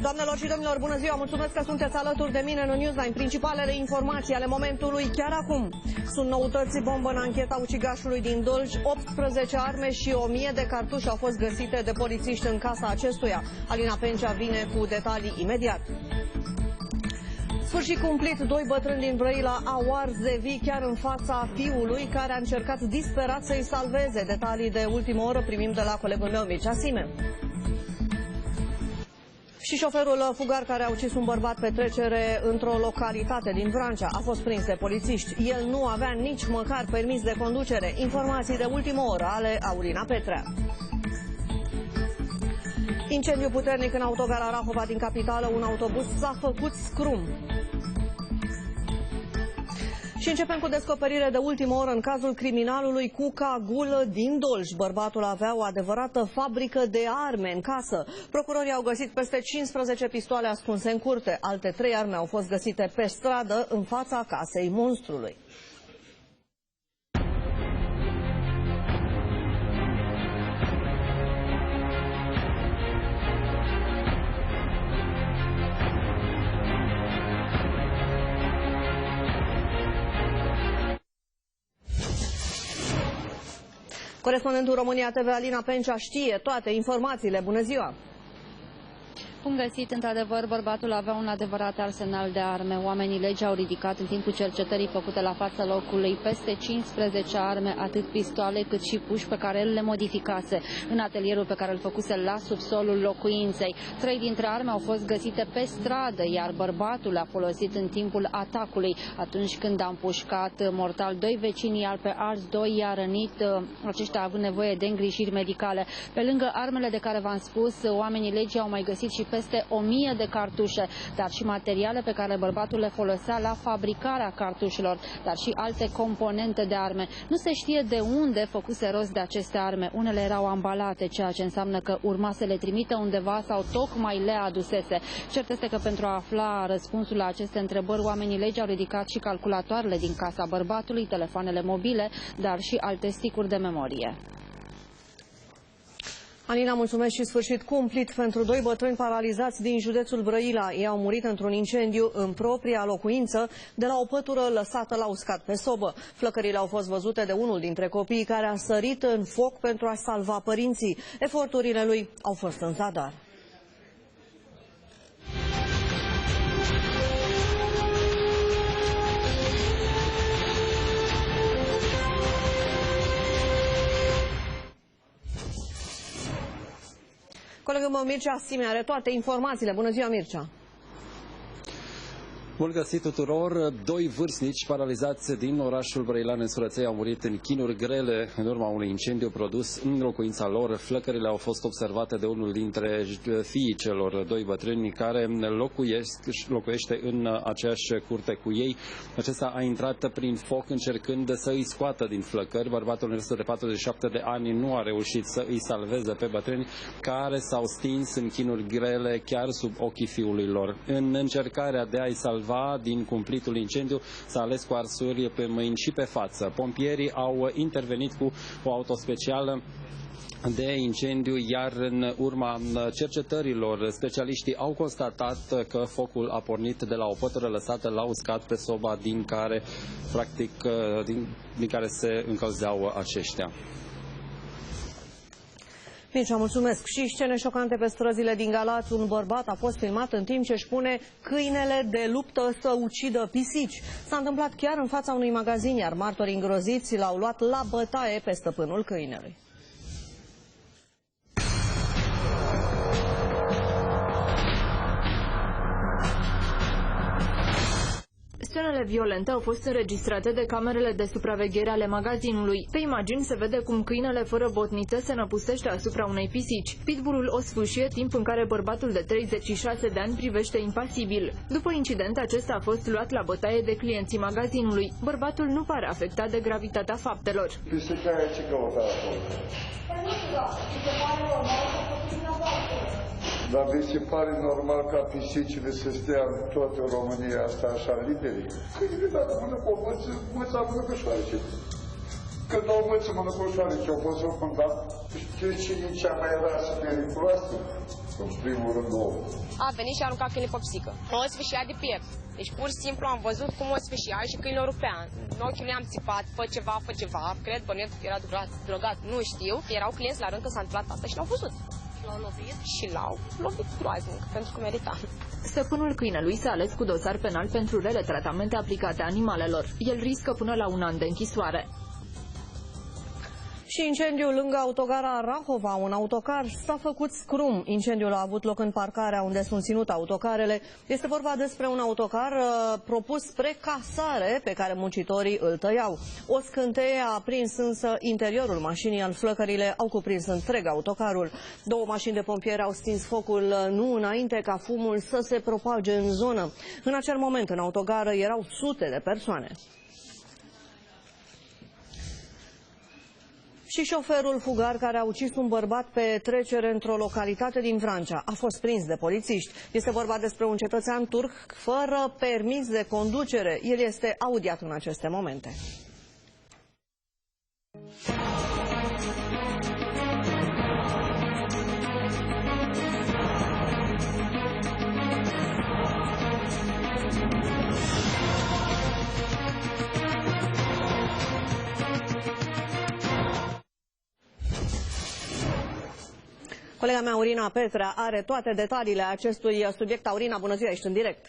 Doamnelor și domnilor, bună ziua! Mulțumesc că sunteți alături de mine în Newsline. Principalele informații ale momentului chiar acum. Sunt noutăți: bombă în ancheta ucigașului din Dolj, 18 arme și 1000 de cartuși au fost găsite de polițiști în casa acestuia. Alina Pencea vine cu detalii imediat. Sfârșit cumplit, doi bătrâni din Brăila au ars de vii chiar în fața fiului, care a încercat disperat să-i salveze. Detalii de ultimă oră primim de la colegul meu, Mircea Sime. Și șoferul fugar care a ucis un bărbat pe trecere într-o localitate din Vrancea a fost prins de polițiști. El nu avea nici măcar permis de conducere. Informații de ultimă oră ale Aurina Petrea. Incendiu puternic în autogara Rahova din capitală. Un autobuz s-a făcut scrum. Și începem cu descoperire de ultimă oră în cazul criminalului Cuca Gulă din Dolj. Bărbatul avea o adevărată fabrică de arme în casă. Procurorii au găsit peste 15 pistoale ascunse în curte. Alte 3 arme au fost găsite pe stradă în fața casei monstrului. Corespondentul România TV, Alina Pencea, știe toate informațiile. Bună ziua! Bun găsit, într-adevăr, bărbatul avea un adevărat arsenal de arme. Oamenii legii au ridicat în timpul cercetării făcute la fața locului peste 15 arme, atât pistoale cât și puși pe care el le modificase în atelierul pe care îl făcuse la subsolul locuinței. 3 dintre arme au fost găsite pe stradă, iar bărbatul le-a folosit în timpul atacului, atunci când a împușcat mortal 2 vecini, iar pe alți 2 i-a rănit, aceștia având nevoie de îngrijiri medicale. Pe lângă armele de care v-am spus, oamenii legii au mai găsit și peste 1000 de cartușe, dar și materiale pe care bărbatul le folosea la fabricarea cartușelor, dar și alte componente de arme. Nu se știe de unde făcuse rost de aceste arme. Unele erau ambalate, ceea ce înseamnă că urma să le trimită undeva sau tocmai le adusese. Cert este că pentru a afla răspunsul la aceste întrebări, oamenii legii au ridicat și calculatoarele din casa bărbatului, telefoanele mobile, dar și alte sticuri de memorie. Alina, mulțumesc și sfârșit cumplit pentru 2 bătrâni paralizați din județul Brăila. Ei au murit într-un incendiu în propria locuință de la o pătură lăsată la uscat pe sobă. Flăcările au fost văzute de unul dintre copiii care a sărit în foc pentru a salva părinții. Eforturile lui au fost în zadar. Colegul meu Mircea Sime are toate informațiile. Bună ziua, Mircea! Bun găsit tuturor! 2 vârstnici paralizați din orașul Brăilan în Surăței au murit în chinuri grele în urma unui incendiu produs în locuința lor. Flăcările au fost observate de unul dintre fiii celor 2 bătrâni care locuiește în aceeași curte cu ei. Acesta a intrat prin foc încercând să îi scoată din flăcări. Bărbatul în vârstă de 47 de ani nu a reușit să îi salveze pe bătrâni, care s-au stins în chinuri grele chiar sub ochii fiului lor. În încercarea de a-i salva din cumplitul incendiu, s-a ales cu arsuri pe mâini și pe față. Pompierii au intervenit cu o auto specială de incendiu, iar în urma cercetărilor, specialiștii au constatat că focul a pornit de la o pătură lăsată la uscat pe soba din care, practic, din care se încălzeau aceștia. Mircea, mulțumesc. Și scene șocante pe străzile din Galați. Un bărbat a fost filmat în timp ce își pune câinele de luptă să ucidă pisici. S-a întâmplat chiar în fața unui magazin, iar martorii îngroziți l-au luat la bătaie pe stăpânul câinelui. Scenele violente au fost înregistrate de camerele de supraveghere ale magazinului. Pe imagini se vede cum câinele fără botniță se năpustește asupra unei pisici. Pitbullul o sfâșie, timp în care bărbatul de 36 de ani privește impasibil. După incident, acesta a fost luat la bătaie de clienții magazinului. Bărbatul nu pare afectat de gravitatea faptelor. Pisica aia ce căuta acolo? Dar vi se pare normal ca pisicile să stea în toată România asta așa liberi? Câinele dacă mână cu o măță mână pe șoarece. Când au măță mână cu o șoarece, au fost răspundat. Știți cine e cea mai rasă periculoasă? În primul rând, om. A venit și a aruncat câinii pe pisică. O sfâșia de piept. Deci pur și simplu am văzut cum o sfâșia și câinile rupean. În ochiul lui am țipat, fă ceva, cred, bănuiesc că era drogat, nu știu. Erau clienți la rând că s-a întâmplat asta și l-au văzut. L-au lovit? Și l-au lovit groaznic, pentru că merita. Stăpânul câinelui s-a ales cu dosar penal pentru rele tratamente aplicate animalelor. El riscă până la 1 an de închisoare. Și incendiul lângă autogara Rahova, un autocar s-a făcut scrum. Incendiul a avut loc în parcarea unde sunt ținute autocarele. Este vorba despre un autocar propus spre casare pe care muncitorii îl tăiau. O scânteie a aprins însă interiorul mașinii, iar flăcările au cuprins întreg autocarul. 2 mașini de pompieri au stins focul nu înainte ca fumul să se propage în zonă. În acel moment în autogară erau sute de persoane. Și șoferul fugar care a ucis un bărbat pe trecere într-o localitate din Vrancea a fost prins de polițiști. Este vorba despre un cetățean turc fără permis de conducere. El este audiat în aceste momente. Colega mea, Aurina Petra, are toate detaliile acestui subiect. Aurina, bună ziua, ești în direct.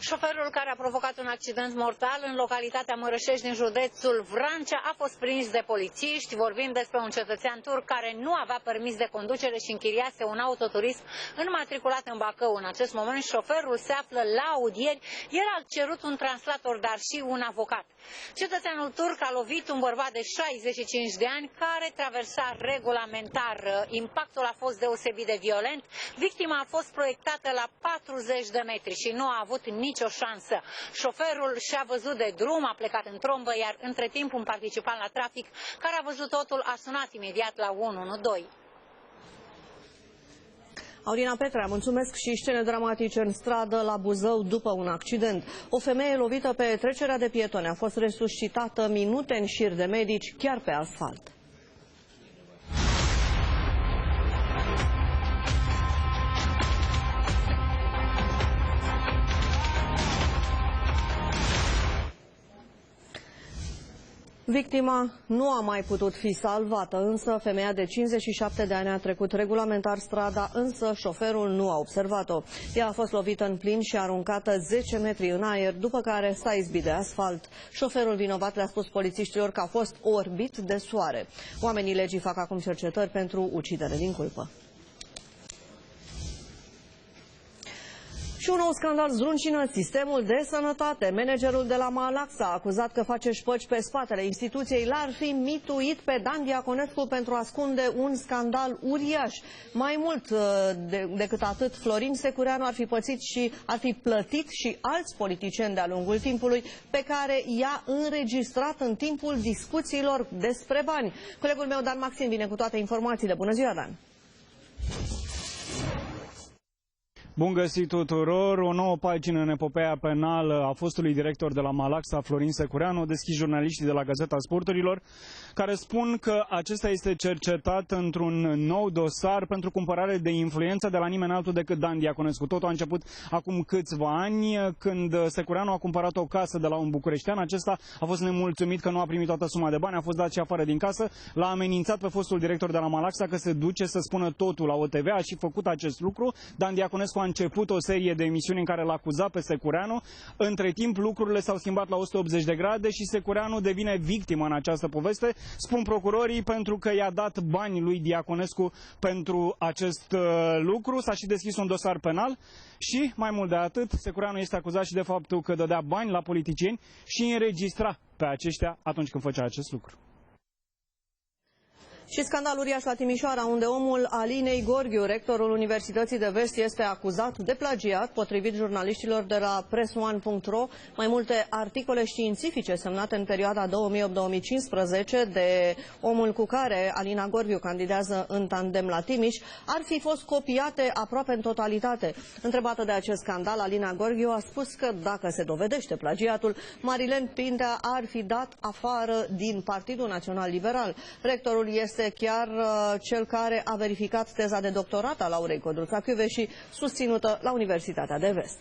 Șoferul care a provocat un accident mortal în localitatea Mărășești din județul Vrancea a fost prins de polițiști. Vorbim despre un cetățean turc care nu avea permis de conducere și închiriase un autoturism înmatriculat în Bacău. În acest moment șoferul se află la audieri. El a cerut un translator, dar și un avocat. Cetățeanul turc a lovit un bărbat de 65 de ani care traversa regulamentar. Impactul a fost deosebit de violent. Victima a fost proiectată la 40 de metri și nu a avut nicio șansă. Șoferul și-a văzut de drum, a plecat în trombă, iar între timp un participant la trafic care a văzut totul a sunat imediat la 112. Aurina Petra, mulțumesc. Și scene dramatice în stradă la Buzău după un accident. O femeie lovită pe trecerea de pietoni a fost resuscitată minute în șir de medici chiar pe asfalt. Victima nu a mai putut fi salvată, însă femeia de 57 de ani a trecut regulamentar strada, însă șoferul nu a observat-o. Ea a fost lovită în plin și aruncată 10 metri în aer, după care s-a izbit de asfalt. Șoferul vinovat le-a spus polițiștilor că a fost orbit de soare. Oamenii legii fac acum cercetări pentru ucidere din culpă. Și un nou scandal zdruncină sistemul de sănătate. Managerul de la Malaxa a acuzat că face șpăci pe spatele instituției. L-ar fi mituit pe Dan Diaconescu pentru a ascunde un scandal uriaș. Mai mult decât atât, Florin Secureanu ar fi pățit și ar fi plătit și alți politicieni de-a lungul timpului pe care i-a înregistrat în timpul discuțiilor despre bani. Colegul meu Dan Maxim vine cu toate informațiile. Bună ziua, Dan! Bun găsit tuturor! O nouă pagină în epopeea penală a fostului director de la Malaxa, Florin Secureanu, deschis jurnaliștii de la Gazeta Sporturilor, care spun că acesta este cercetat într-un nou dosar pentru cumpărare de influență de la nimeni altul decât Dan Diaconescu. Totul a început acum câțiva ani, când Secureanu a cumpărat o casă de la un bucureștean. Acesta a fost nemulțumit că nu a primit toată suma de bani, a fost dat și afară din casă. L-a amenințat pe fostul director de la Malaxa că se duce să spună totul la OTV, a și făcut acest lucru. Dan Diaconescu a început o serie de emisiuni în care l-a acuzat pe Secureanu. Între timp, lucrurile s-au schimbat la 180 de grade și Secureanu devine victimă în această poveste, spun procurorii, pentru că i-a dat bani lui Diaconescu pentru acest lucru. S-a și deschis un dosar penal și, mai mult de atât, Secureanu este acuzat și de faptul că dădea bani la politicieni și înregistra pe aceștia atunci când făcea acest lucru. Și scandal uriaș la Timișoara, unde omul Alinei Gorghiu, rectorul Universității de Vest, este acuzat de plagiat, potrivit jurnaliștilor de la pressone.ro. Mai multe articole științifice semnate în perioada 2008-2015 de omul cu care Alina Gorghiu candidează în tandem la Timiș ar fi fost copiate aproape în totalitate. Întrebată de acest scandal, Alina Gorghiu a spus că dacă se dovedește plagiatul, Marilén Pintea ar fi dat afară din Partidul Național Liberal. Rectorul este este chiar cel care a verificat teza de doctorat a Laurei Codruța Kövesi, susținută la Universitatea de Vest.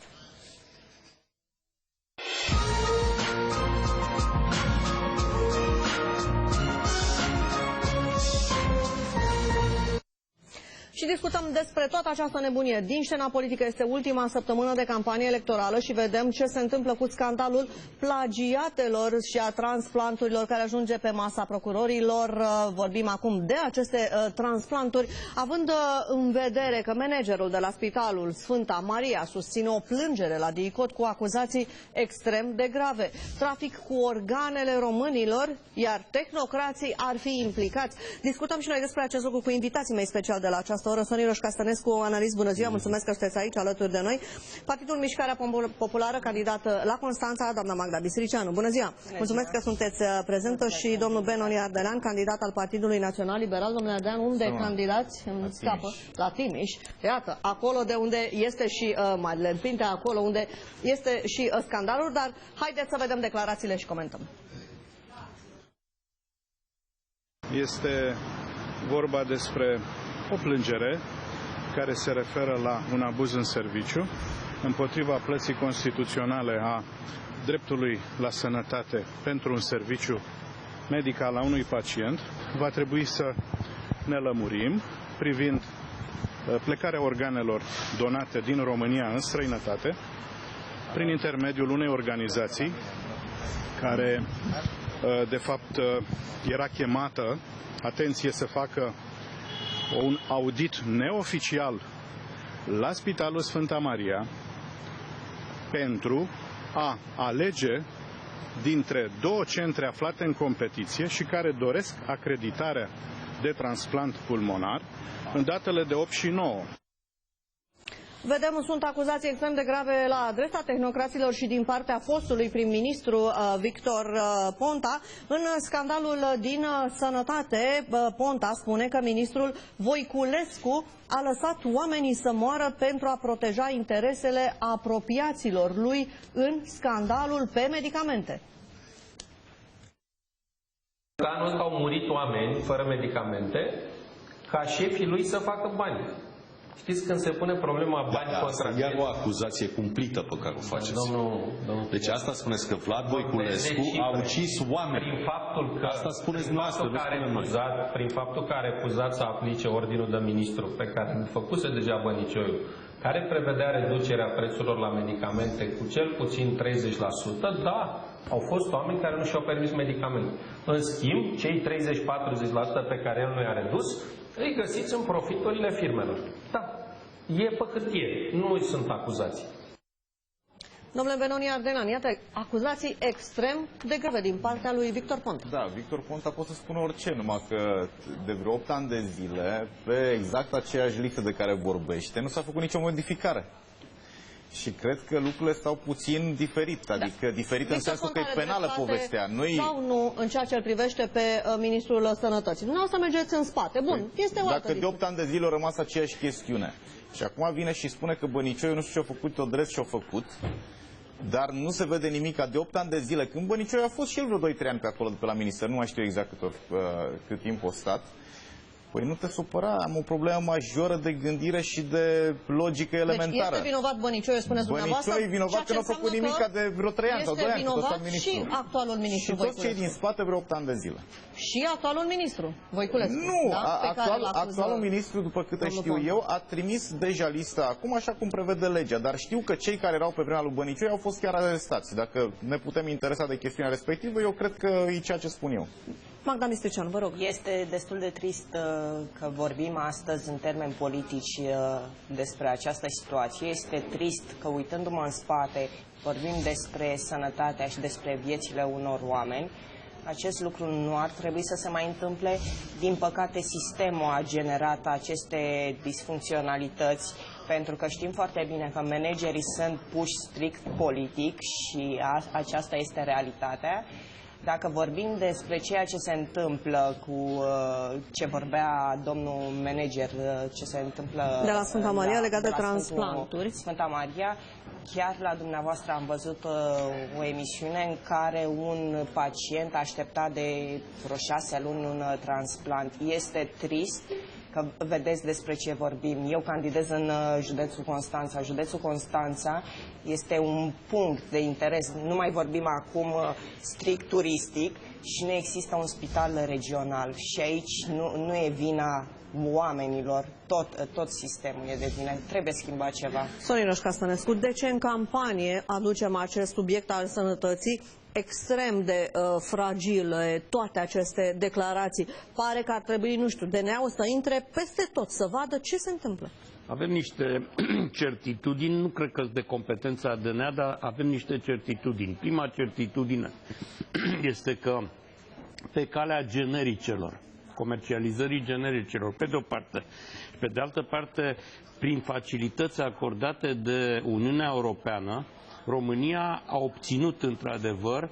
Și discutăm despre toată această nebunie. Din scena politică este ultima săptămână de campanie electorală și vedem ce se întâmplă cu scandalul plagiatelor și a transplanturilor care ajunge pe masa procurorilor. Vorbim acum de aceste transplanturi, având în vedere că managerul de la Spitalul Sfânta Maria susține o plângere la DICOT cu acuzații extrem de grave. Trafic cu organele românilor, iar tehnocrații ar fi implicați. Discutăm și noi despre acest lucru cu invitații mei special de la această oră. Sorin Roșcastănescu, analist, bună ziua, mulțumesc că sunteți aici alături de noi. Partidul Mișcarea Populară, candidat la Constanța, doamna Magda Bisericeanu, bună ziua. Mulțumesc că sunteți prezentă și domnul Benoni Ardelean, candidat al Partidului Național Liberal. Domnule Ardelean, unde candidați? Îmi scapă. La Timiș. Iată, acolo de unde este și Madeleine Pintea, acolo unde este și scandalul, dar haideți să vedem declarațiile și comentăm. Este vorba despre o plângere care se referă la un abuz în serviciu împotriva plății constituționale a dreptului la sănătate pentru un serviciu medical a unui pacient. Va trebui să ne lămurim privind plecarea organelor donate din România în străinătate prin intermediul unei organizații care de fapt era chemată, atenție, să facă un audit neoficial la Spitalul Sfânta Maria pentru a alege dintre două centre aflate în competiție și care doresc acreditarea de transplant pulmonar în datele de 8 și 9. Vedem, sunt acuzații extrem de grave la adresa tehnocraților și din partea fostului prim-ministru Victor Ponta. În scandalul din sănătate, Ponta spune că ministrul Voiculescu a lăsat oamenii să moară pentru a proteja interesele apropiaților lui în scandalul pe medicamente. Anul au murit oameni fără medicamente ca șefii lui să facă bani. Știți, când se pune problema bani contra... Iar o acuzație cumplită pe care o faceți. Deci asta spuneți că Vlad Voiculescu a ucis oameni. Prin faptul că, asta spuneți noastră, prin faptul că a refuzat să aplice ordinul de ministru pe care îl făcuse deja Bănicioiu, care prevedea reducerea prețurilor la medicamente cu cel puțin 30%, da, au fost oameni care nu și-au permis medicamente. În schimb, cei 30-40% pe care el nu i-a redus, îi găsiți în profiturile firmelor. Da, e pe hârtie, nu sunt acuzații. Domnule Benoni Ardelean, iată, acuzații extrem de grave din partea lui Victor Ponta. Da, Victor Ponta poate să spună orice, numai că de vreo 8 ani de zile, pe exact aceeași listă de care vorbește, nu s-a făcut nicio modificare. Și cred că lucrurile stau puțin diferit, adică diferit în sensul că e penală povestea. Noi... Sau nu în ceea ce îl privește pe ministrul Sănătății. Dumneavoastră mergeți în spate. Bun, este o altă Dacă de 8 ani de zile a rămas aceeași chestiune și acum vine și spune că Bănicioiu nu știu ce-a făcut, o drept și-a făcut, dar nu se vede nimic de 8 ani de zile, când Bănicioiu a fost și el vreo 2-3 ani pe acolo, pe la minister, nu mai știu exact cât timp a stat. Păi nu te supăra, am o problemă majoră de gândire și de logică elementară. Deci este vinovat Bănicioiu, spuneți dumneavoastră? Bănicioiu e vinovat că nu a făcut nimic de vreo 3 ani sau 2 ani. Este vinovat și actualul ministru Voiculescu. Și toți cei din spate vreo 8 ani de zile. Și actualul ministru Voiculescu. Nu, da? Actualul ministru, după câte știu eu, a trimis deja lista acum, așa cum prevede legea. Dar știu că cei care erau pe vremea lui Bănicioiu au fost chiar arestați. Dacă ne putem interesa de chestiunea respectivă, eu cred că e ceea ce spun eu. Magda Mistricianu, vă rog. Este destul de trist că vorbim astăzi în termeni politici despre această situație. Este trist că, uitându-mă în spate, vorbim despre sănătatea și despre viețile unor oameni. Acest lucru nu ar trebui să se mai întâmple. Din păcate, sistemul a generat aceste disfuncționalități, pentru că știm foarte bine că managerii sunt puși strict politic și aceasta este realitatea. Dacă vorbim despre ceea ce se întâmplă cu ce vorbea domnul manager, ce se întâmplă de la Sfânta Maria legat de transplanturi. Sfânta Maria, chiar la dumneavoastră am văzut o emisiune în care un pacient aștepta de vreo 6 luni un transplant. Este trist că vedeți despre ce vorbim. Eu candidez în județul Constanța. Județul Constanța este un punct de interes. Nu mai vorbim acum strict turistic și nu există un spital regional. Și aici nu e vina oamenilor, tot sistemul e de vină. Trebuie schimbat ceva. Sorinoș Castănescu, de ce în campanie aducem acest subiect al sănătății extrem de fragile, toate aceste declarații? Pare că ar trebui, nu știu, DNA-ul să intre peste tot, să vadă ce se întâmplă. Avem niște certitudini, nu cred că de competența DNA, dar avem niște certitudini. Prima certitudine este că pe calea genericelor, comercializării genericelor, pe de o parte, și pe de altă parte, prin facilități acordate de Uniunea Europeană, România a obținut într-adevăr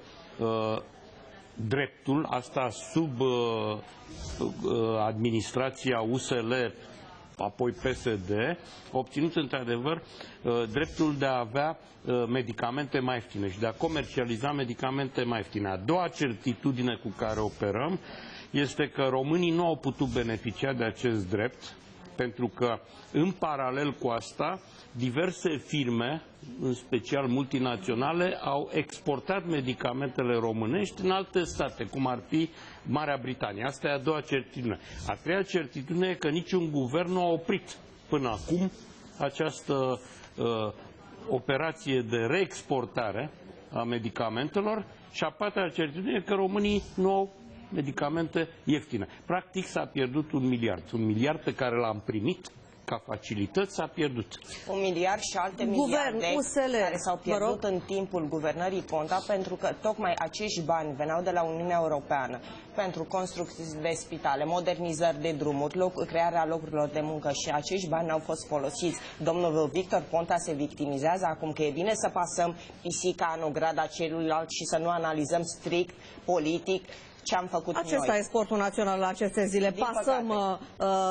dreptul, asta sub administrația USL, apoi PSD, a obținut într-adevăr dreptul de a avea medicamente mai ieftine și de a comercializa medicamente mai ieftine. A doua certitudine cu care operăm este că românii nu au putut beneficia de acest drept, pentru că în paralel cu asta, diverse firme, în special multinaționale, au exportat medicamentele românești în alte state, cum ar fi Marea Britanie. Asta e a doua certitudine. A treia certitudine e că niciun guvern nu a oprit până acum această operație de reexportare a medicamentelor și a patra certitudine e că românii nu au medicamente ieftine. Practic s-a pierdut 1 miliard. 1 miliard pe care l-am primit ca facilități s-a pierdut. 1 miliard și alte miliarde care s-au pierdut în timpul guvernării Ponta, pentru că tocmai acești bani veneau de la Uniunea Europeană pentru construcții de spitale, modernizări de drumuri, crearea locurilor de muncă și acești bani au fost folosiți. Domnul Victor Ponta se victimizează acum că e bine să pasăm pisica în ograda celuilalt și să nu analizăm strict politic ce am făcut Acesta noi. e sportul național la aceste zile. Pasăm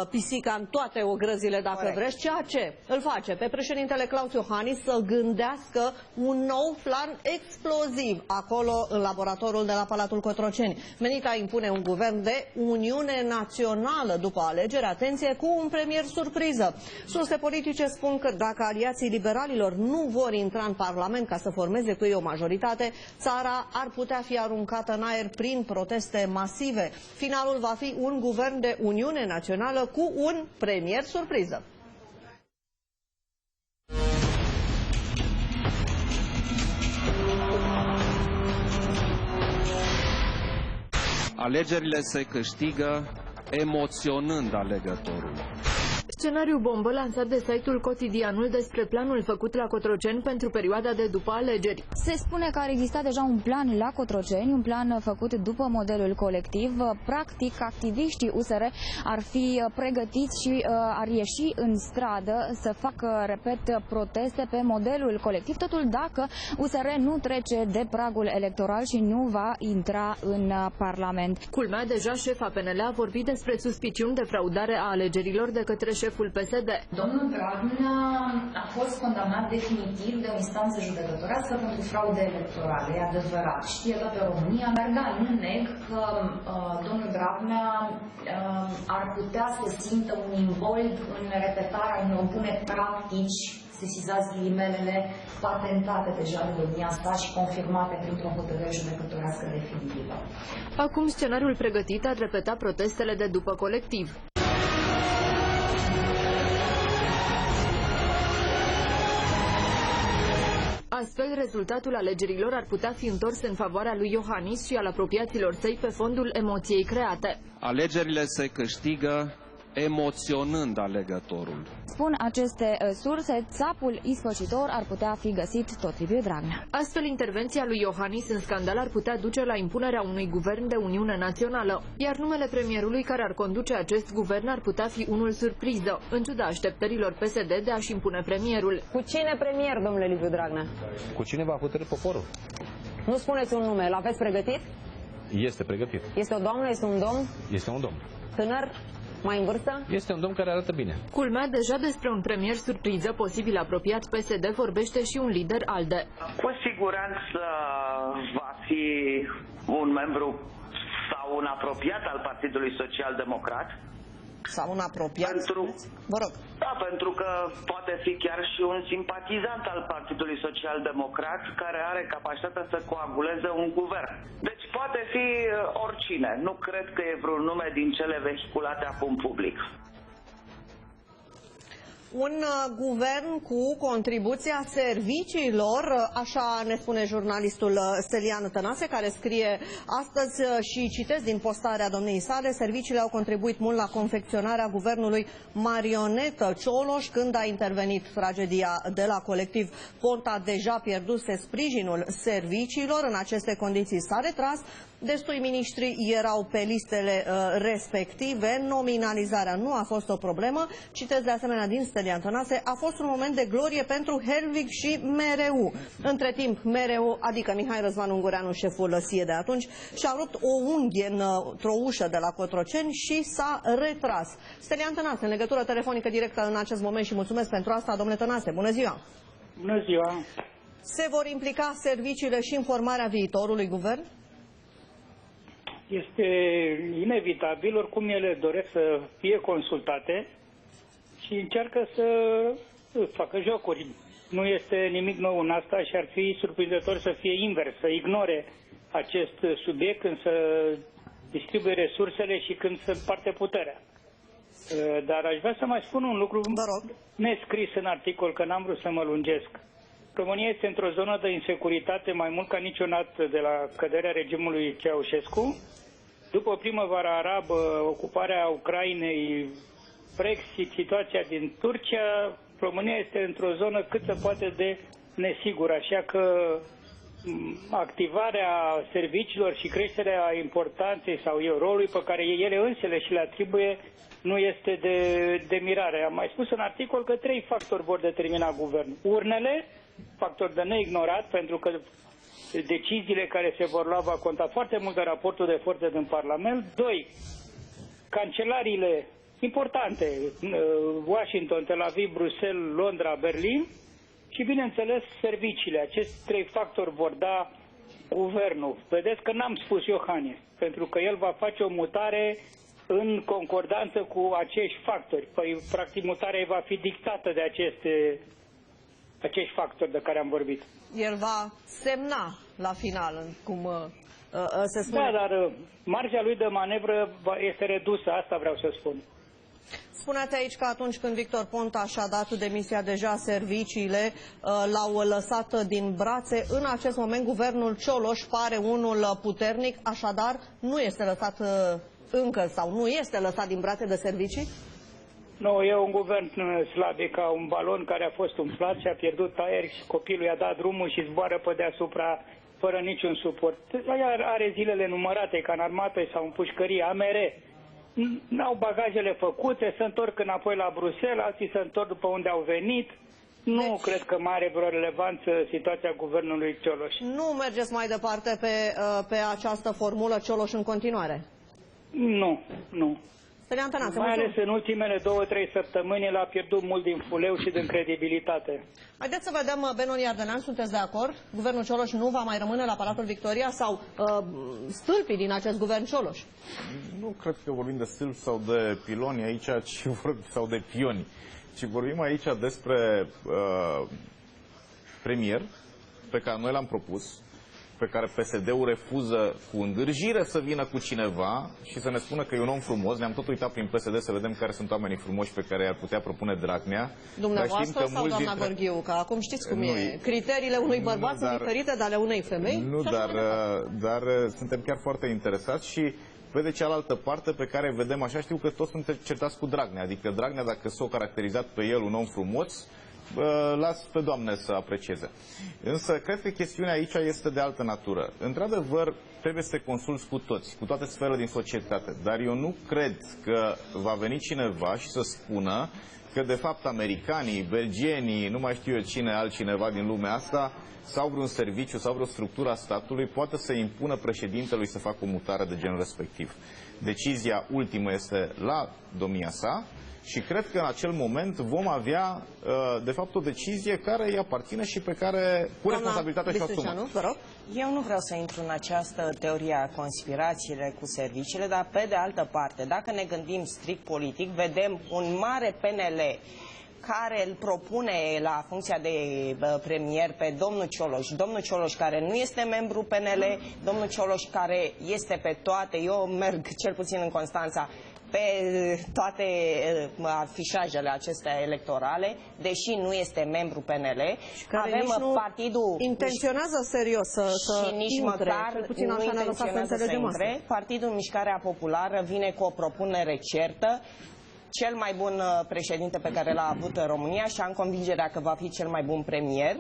pisica în toate ogrăzile, dacă vreți, ceea ce îl face pe președintele Klaus Iohannis să gândească un nou plan exploziv acolo în laboratorul de la Palatul Cotroceni, menit a impune un guvern de Uniune Națională după alegeri, atenție, cu un premier surpriză. Surse politice spun că dacă aliații liberalilor nu vor intra în Parlament ca să formeze cu ei o majoritate, țara ar putea fi aruncată în aer prin proteste masive. Finalul va fi un guvern de Uniune Națională cu un premier surpriză. Alegerile se câștigă emoționând alegătorul. Scenariul bombă lansat de site-ul Cotidianul despre planul făcut la Cotroceni pentru perioada de după alegeri. Se spune că ar exista deja un plan la Cotroceni, un plan făcut după modelul colectiv. Practic, activiștii USR ar fi pregătiți și ar ieși în stradă să facă, repet, proteste pe modelul colectiv, totul dacă USR nu trece de pragul electoral și nu va intra în Parlament. Culmea, deja șefa PNL a vorbit despre suspiciuni de fraudare a alegerilor de către șeful PSD. Domnul Dragnea a fost condamnat definitiv de o instanță judecătorească pentru fraude electorale, e adevărat. Știe toată România, dar da, nu neg că domnul Dragnea ar putea să simtă un imbold în repetarea unor bune practici, sesizați ghilimelele, patentate deja de domnia sa și confirmate printr-o hotărâre judecătorească definitivă. Acum scenariul pregătit ar repeta protestele de după colectiv. Astfel, rezultatul alegerilor ar putea fi întors în favoarea lui Iohannis și al apropiaților săi pe fondul emoției create. Alegerile se câștigă emoționând alegătorul. Spun aceste surse, țapul ispășitor ar putea fi găsit tot Liviu Dragnea. Astfel, intervenția lui Iohannis în scandal ar putea duce la impunerea unui guvern de Uniune Națională, iar numele premierului care ar conduce acest guvern ar putea fi unul surpriză, în ciuda așteptărilor PSD de a-și impune premierul. Cu cine premier, domnule Liviu Dragnea? Cu cine va hotărî poporul? Nu spuneți un nume, l-aveți pregătit? Este pregătit. Este o doamnă, este un domn? Este un domn. Tânăr? Mai în vârstă? Este un domn care arată bine. Culmea, deja despre un premier surpriză posibil apropiat PSD vorbește și un lider ALDE. Cu siguranță va fi un membru sau un apropiat al Partidului Social Democrat. Sau un apropiat? Vă rog. Da, pentru că poate fi chiar și un simpatizant al Partidului Social Democrat care are capacitatea să coaguleze un guvern. Deci poate fi oricine. Nu cred că e vreun nume din cele vehiculate acum public. Un guvern cu contribuția serviciilor, așa ne spune jurnalistul Stelian Tănase, care scrie astăzi și citesc din postarea domniei sale: serviciile au contribuit mult la confecționarea guvernului marionetă Cioloș. Când a intervenit tragedia de la colectiv, Ponta deja pierduse sprijinul serviciilor. În aceste condiții s-a retras. Destui miniștri erau pe listele respective, nominalizarea nu a fost o problemă. Citesc de asemenea din Stelian Tănase: a fost un moment de glorie pentru Helvig și MRU. Între timp, MRU, adică Mihai Răzvan Ungureanu, șeful SIE de atunci, și-a rupt o unghie într-o ușă de la Cotroceni și s-a retras. Stelian Tănase, în legătură telefonică directă în acest moment, și mulțumesc pentru asta, domnule Tănase. Bună ziua! Bună ziua! Se vor implica serviciile și în formarea viitorului guvern? Este inevitabil, oricum ele doresc să fie consultate și încearcă să facă jocuri. Nu este nimic nou în asta și ar fi surprinzător să fie invers, să ignore acest subiect când să distribuie resursele și când se împarte puterea. Dar aș vrea să mai spun un lucru nescris în articol, că n-am vrut să mă lungesc. România este într-o zonă de insecuritate mai mult ca niciodată de la căderea regimului Ceaușescu. După primăvara arabă, ocuparea Ucrainei, Brexit, situația din Turcia, România este într-o zonă cât se poate de nesigură, așa că activarea serviciilor și creșterea importanței sau rolului pe care ele însele și le atribuie nu este de mirare. Am mai spus în articol că 3 factori vor determina guvernul. Urnele, factor de neignorat, pentru că deciziile care se vor lua va conta foarte mult de raportul de forțe din Parlament. 2. Cancelariile importante, Washington, Tel Aviv, Bruxelles, Londra, Berlin, și bineînțeles serviciile. Acești 3 factori vor da guvernul. Vedeți că n-am spus Iohannis, pentru că el va face o mutare în concordanță cu acești factori. Păi, practic, mutarea va fi dictată de acești factori de care am vorbit. El va semna la final, cum se spune. Da, dar marja lui de manevră este redusă, asta vreau să spun. Spuneați aici că atunci când Victor Ponta și-a dat demisia, deja serviciile l-au lăsat din brațe. În acest moment, guvernul Cioloș pare unul puternic, așadar nu este lăsat încă, sau nu este lăsat din brațe de servicii? Nu, e un guvern slab, e ca un balon care a fost umflat și a pierdut aer și copilul i-a dat drumul și zboară pe deasupra fără niciun suport. Are zilele numărate, ca în armată sau în pușcărie, AMR. N-au bagajele făcute, se întorc înapoi la Bruxelles, alții se întorc după unde au venit. Nu cred că mai are vreo relevanță situația guvernului Cioloș. Nu mergeți mai departe pe această formulă Cioloș în continuare? Nu, nu. Mai ales în ultimele 2-3 săptămâni el a pierdut mult din fuleu și din credibilitate. Haideți să vedem, Benoni Ardenan, sunteți de acord? Guvernul Cioloș nu va mai rămâne la Palatul Victoria sau stâlpii din acest guvern Cioloș? Nu cred că vorbim de stâlpi sau de piloni aici, sau de pioni, ci vorbim aici despre premier pe care noi l-am propus, pe care PSD-ul refuză cu îngârjire să vină cu cineva și să ne spună că e un om frumos. Ne-am tot uitat prin PSD să vedem care sunt oamenii frumoși pe care i-ar putea propune Dragnea. Dumneavoastră sau doamna Gheorghiu? Că acum știți cum e. Criteriile unui bărbat sunt diferite de ale unei femei? Nu, dar suntem chiar foarte interesați și pe de cealaltă parte pe care vedem așa, știu că toți sunt certați cu Dragnea. Adică Dragnea, dacă s-o caracterizat pe el un om frumos, las pe Doamne să aprecieze. Însă, cred că chestiunea aici este de altă natură. Într-adevăr, trebuie să te consulți cu toți, cu toate sferele din societate. Dar eu nu cred că va veni cineva și să spună că de fapt americanii, belgienii, nu mai știu eu cine, altcineva din lumea asta, sau vreun serviciu sau vreo structură a statului poate să impună președintelui să facă o mutare de genul respectiv. Decizia ultimă este la domnia sa și cred că în acel moment vom avea, de fapt, o decizie care îi aparține și pe care, cu responsabilitatea și asumă. Eu nu vreau să intru în această teorie a conspirațiile cu serviciile, dar pe de altă parte, dacă ne gândim strict politic, vedem un mare PNL care îl propune la funcția de premier pe domnul Cioloș. Domnul Cioloș care nu este membru PNL, domnul Cioloș care este pe toate, eu merg cel puțin în Constanța, pe toate afișajele acestea electorale, deși nu este membru PNL. Avem partidul intenționează serios să nici intre, măcar puțin așa ne-a lăsat să înțelegem asta. Partidul Mișcarea Populară vine cu o propunere certă, cel mai bun președinte pe care l-a avut în România și am convingerea că va fi cel mai bun premier.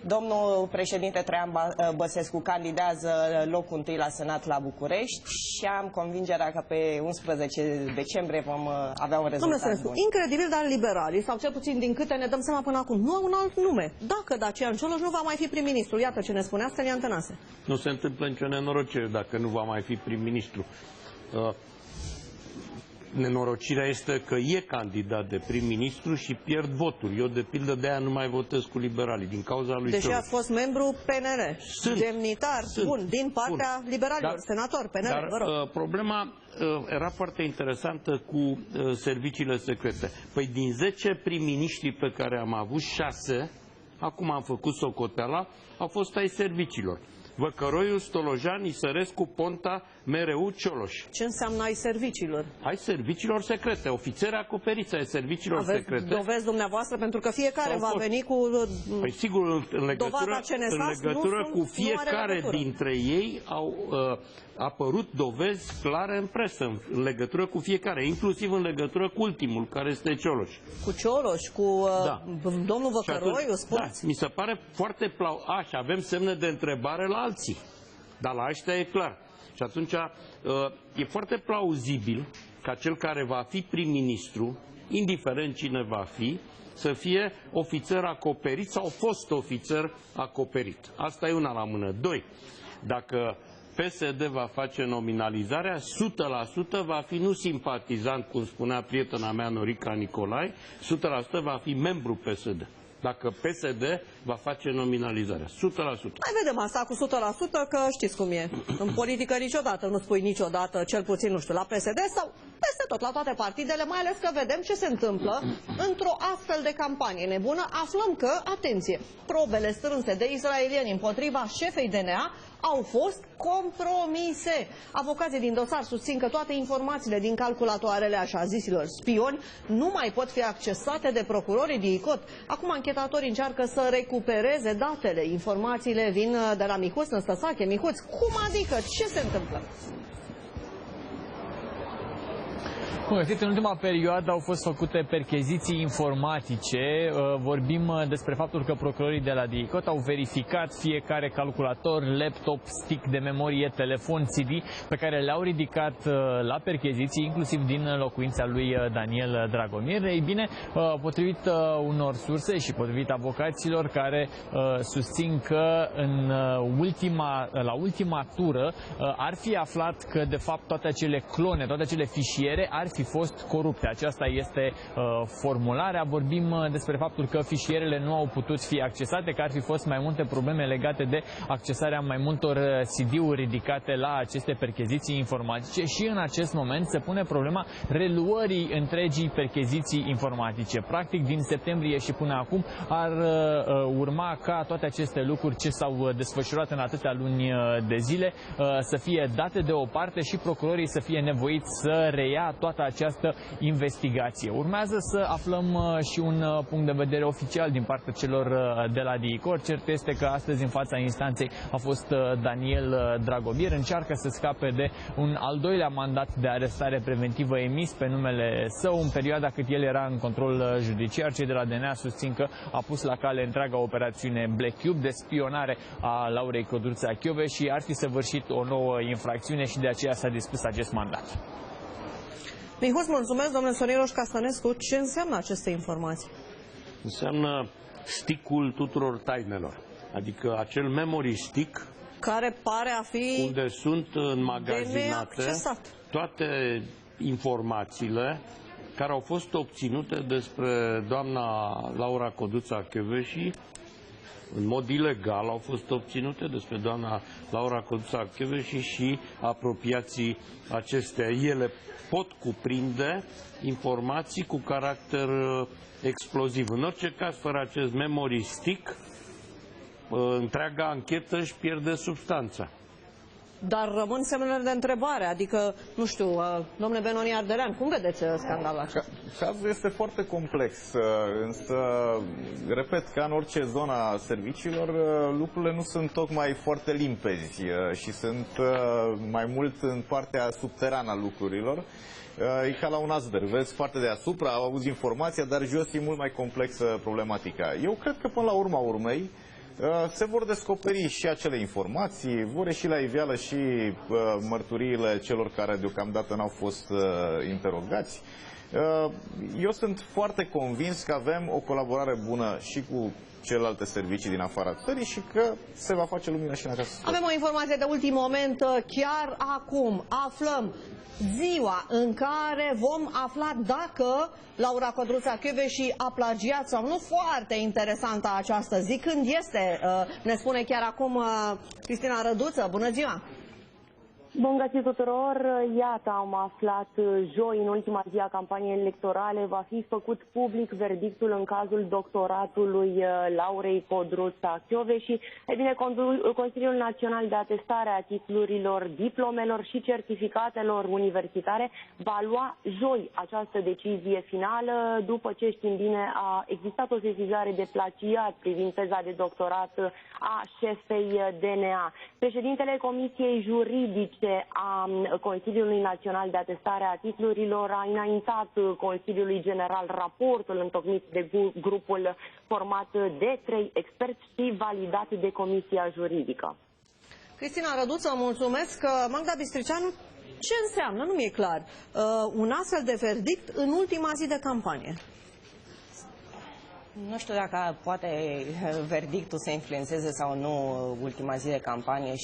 Domnul președinte Traian Băsescu candidează locul întâi la Senat la București și am convingerea că pe 11 decembrie vom avea un rezultat bun. Incredibil, dar liberalii, sau cel puțin din câte ne dăm seama până acum, nu au un alt nume. Dacă Dacian Cioloș nu va mai fi prim-ministru, iată ce ne spunea Stelian Tănase. Nu se întâmplă nicio nenorocire dacă nu va mai fi prim-ministru. Nenorocirea este că e candidat de prim-ministru și pierd voturi. Eu, de pildă, de aia nu mai votez cu liberalii, din cauza lui Deși Cioloș. ați fost membru PNL, demnitar, bun, din partea liberalilor, senator PNL, vă rog. Problema era foarte interesantă cu serviciile secrete. Păi din 10 prim-ministri pe care am avut, 6, acum am făcut socoteala, au fost ai serviciilor. Văcăroiu, Stolojan, Isărescu, Ponta, Mereu, Cioloș. Ce înseamnă ai serviciilor? Ai serviciilor secrete, ofițeri acoperiți ai serviciilor secrete. Dovezi dumneavoastră, pentru că fiecare va veni cu păi sigur, în legătură cu fiecare dintre ei au apărut dovezi clare în presă, în legătură cu fiecare, inclusiv în legătură cu ultimul, care este Cioloș. Cu Cioloș, cu domnul Văcăroiu, spuneți? Da, mi se pare foarte și avem semne de întrebare la alții, dar la ăștia e clar. Și atunci e foarte plauzibil ca cel care va fi prim-ministru, indiferent cine va fi, să fie ofițer acoperit sau fost ofițer acoperit. Asta e una la mână. 2. Dacă PSD va face nominalizarea, 100% va fi nu simpatizant, cum spunea prietena mea Norica Nicolae, 100% va fi membru PSD. Dacă PSD va face nominalizarea. 100%. Mai vedem asta cu 100%, că știți cum e. În politică niciodată nu spui niciodată, cel puțin, nu știu, la PSD sau peste tot, la toate partidele, mai ales că vedem ce se întâmplă într-o astfel de campanie nebună. Aflăm că, atenție, probele strânse de israelieni împotriva șefei DNA au fost compromise. Avocații din dosar susțin că toate informațiile din calculatoarele așa zisilor spioni nu mai pot fi accesate de procurorii DICOT. Acum anchetatorii încearcă să recupereze datele. Informațiile vin de la Mihuț Năstăsache. Mihuț, cum adică? Ce se întâmplă? În ultima perioadă au fost făcute percheziții informatice. Vorbim despre faptul că procurorii de la DICOT au verificat fiecare calculator, laptop, stick de memorie, telefon, CD pe care le-au ridicat la percheziții, inclusiv din locuința lui Daniel Dragomir. Ei bine, potrivit unor surse și potrivit avocaților care susțin că la ultima tură ar fi aflat că de fapt toate acele clone, toate acele fișiere ar fi fost corupte. Aceasta este formularea. Vorbim despre faptul că fișierele nu au putut fi accesate, că ar fi fost mai multe probleme legate de accesarea mai multor CD-uri ridicate la aceste percheziții informatice și în acest moment se pune problema reluării întregii percheziții informatice. Practic, din septembrie și până acum ar urma ca toate aceste lucruri ce s-au desfășurat în atâtea luni de zile să fie date deoparte și procurorii să fie nevoiți să reia toată această investigație. Urmează să aflăm și un punct de vedere oficial din partea celor de la DICOT. Cert este că astăzi în fața instanței a fost Daniel Dragomir. Încearcă să scape de un al doilea mandat de arestare preventivă emis pe numele său în perioada cât el era în control judiciar. Cei de la DNA susțin că a pus la cale întreaga operațiune Black Cube de spionare a Laurei Codruța-Chiove și ar fi săvârșit o nouă infracțiune și de aceea s-a dispus acest mandat. Mihus, mulțumesc, domnule Soniroș Castănescu. Ce înseamnă aceste informații? Înseamnă sticul tuturor tainelor. Adică acel memory stick care pare a fi unde sunt înmagazinate toate informațiile care au fost obținute despre doamna Laura Codruța Kövesi, în mod ilegal au fost obținute despre doamna Laura Codruța Kövesi și apropiații acesteia. Ele pot cuprinde informații cu caracter exploziv. În orice caz, fără acest memory stick, întreaga anchetă își pierde substanța. Dar rămân semnele de întrebare, adică, nu știu, domnule Benoni Ardelean, cum vedeți scandalul acesta? Cazul este foarte complex, însă, repet, ca în orice zonă a serviciilor, lucrurile nu sunt tocmai foarte limpezi și sunt mai mult în partea subterană a lucrurilor. E ca la un iceberg, vezi partea de deasupra, auzi informația, dar jos e mult mai complexă problematica. Eu cred că până la urma urmei se vor descoperi și acele informații, vor ieși la iveală și mărturiile celor care deocamdată n-au fost interogați. Eu sunt foarte convins că avem o colaborare bună și cu celelalte servicii din afara țării și că se va face lumină și în această situație. Avem o informație de ultim moment, chiar acum aflăm ziua în care vom afla dacă Laura Codruța Kövesi a plagiat sau nu. Foarte interesantă această zi. Când este? Ne spune chiar acum Cristina Răduță. Bună ziua! Bun găsit tuturor! Iată, am aflat joi, în ultima zi a campaniei electorale, va fi făcut public verdictul în cazul doctoratului Laurei Codruța Kövesi. E bine, Consiliul Național de Atestare a Titlurilor, Diplomelor și Certificatelor Universitare va lua joi această decizie finală, după ce, știm bine, a existat o sesizare de plagiat privind teza de doctorat a șefei DNA. Președintele Comisiei Juridice a Consiliului Național de Atestare a Titlurilor a înaintat Consiliului General raportul întocmit de grupul format de 3 experți și validat de Comisia Juridică. Cristina Răduță, mulțumesc. Magda Bistricianu, ce înseamnă? Nu mi-e clar. Un astfel de verdict în ultima zi de campanie. Nu știu dacă poate verdictul să influențeze sau nu ultima zi de campanie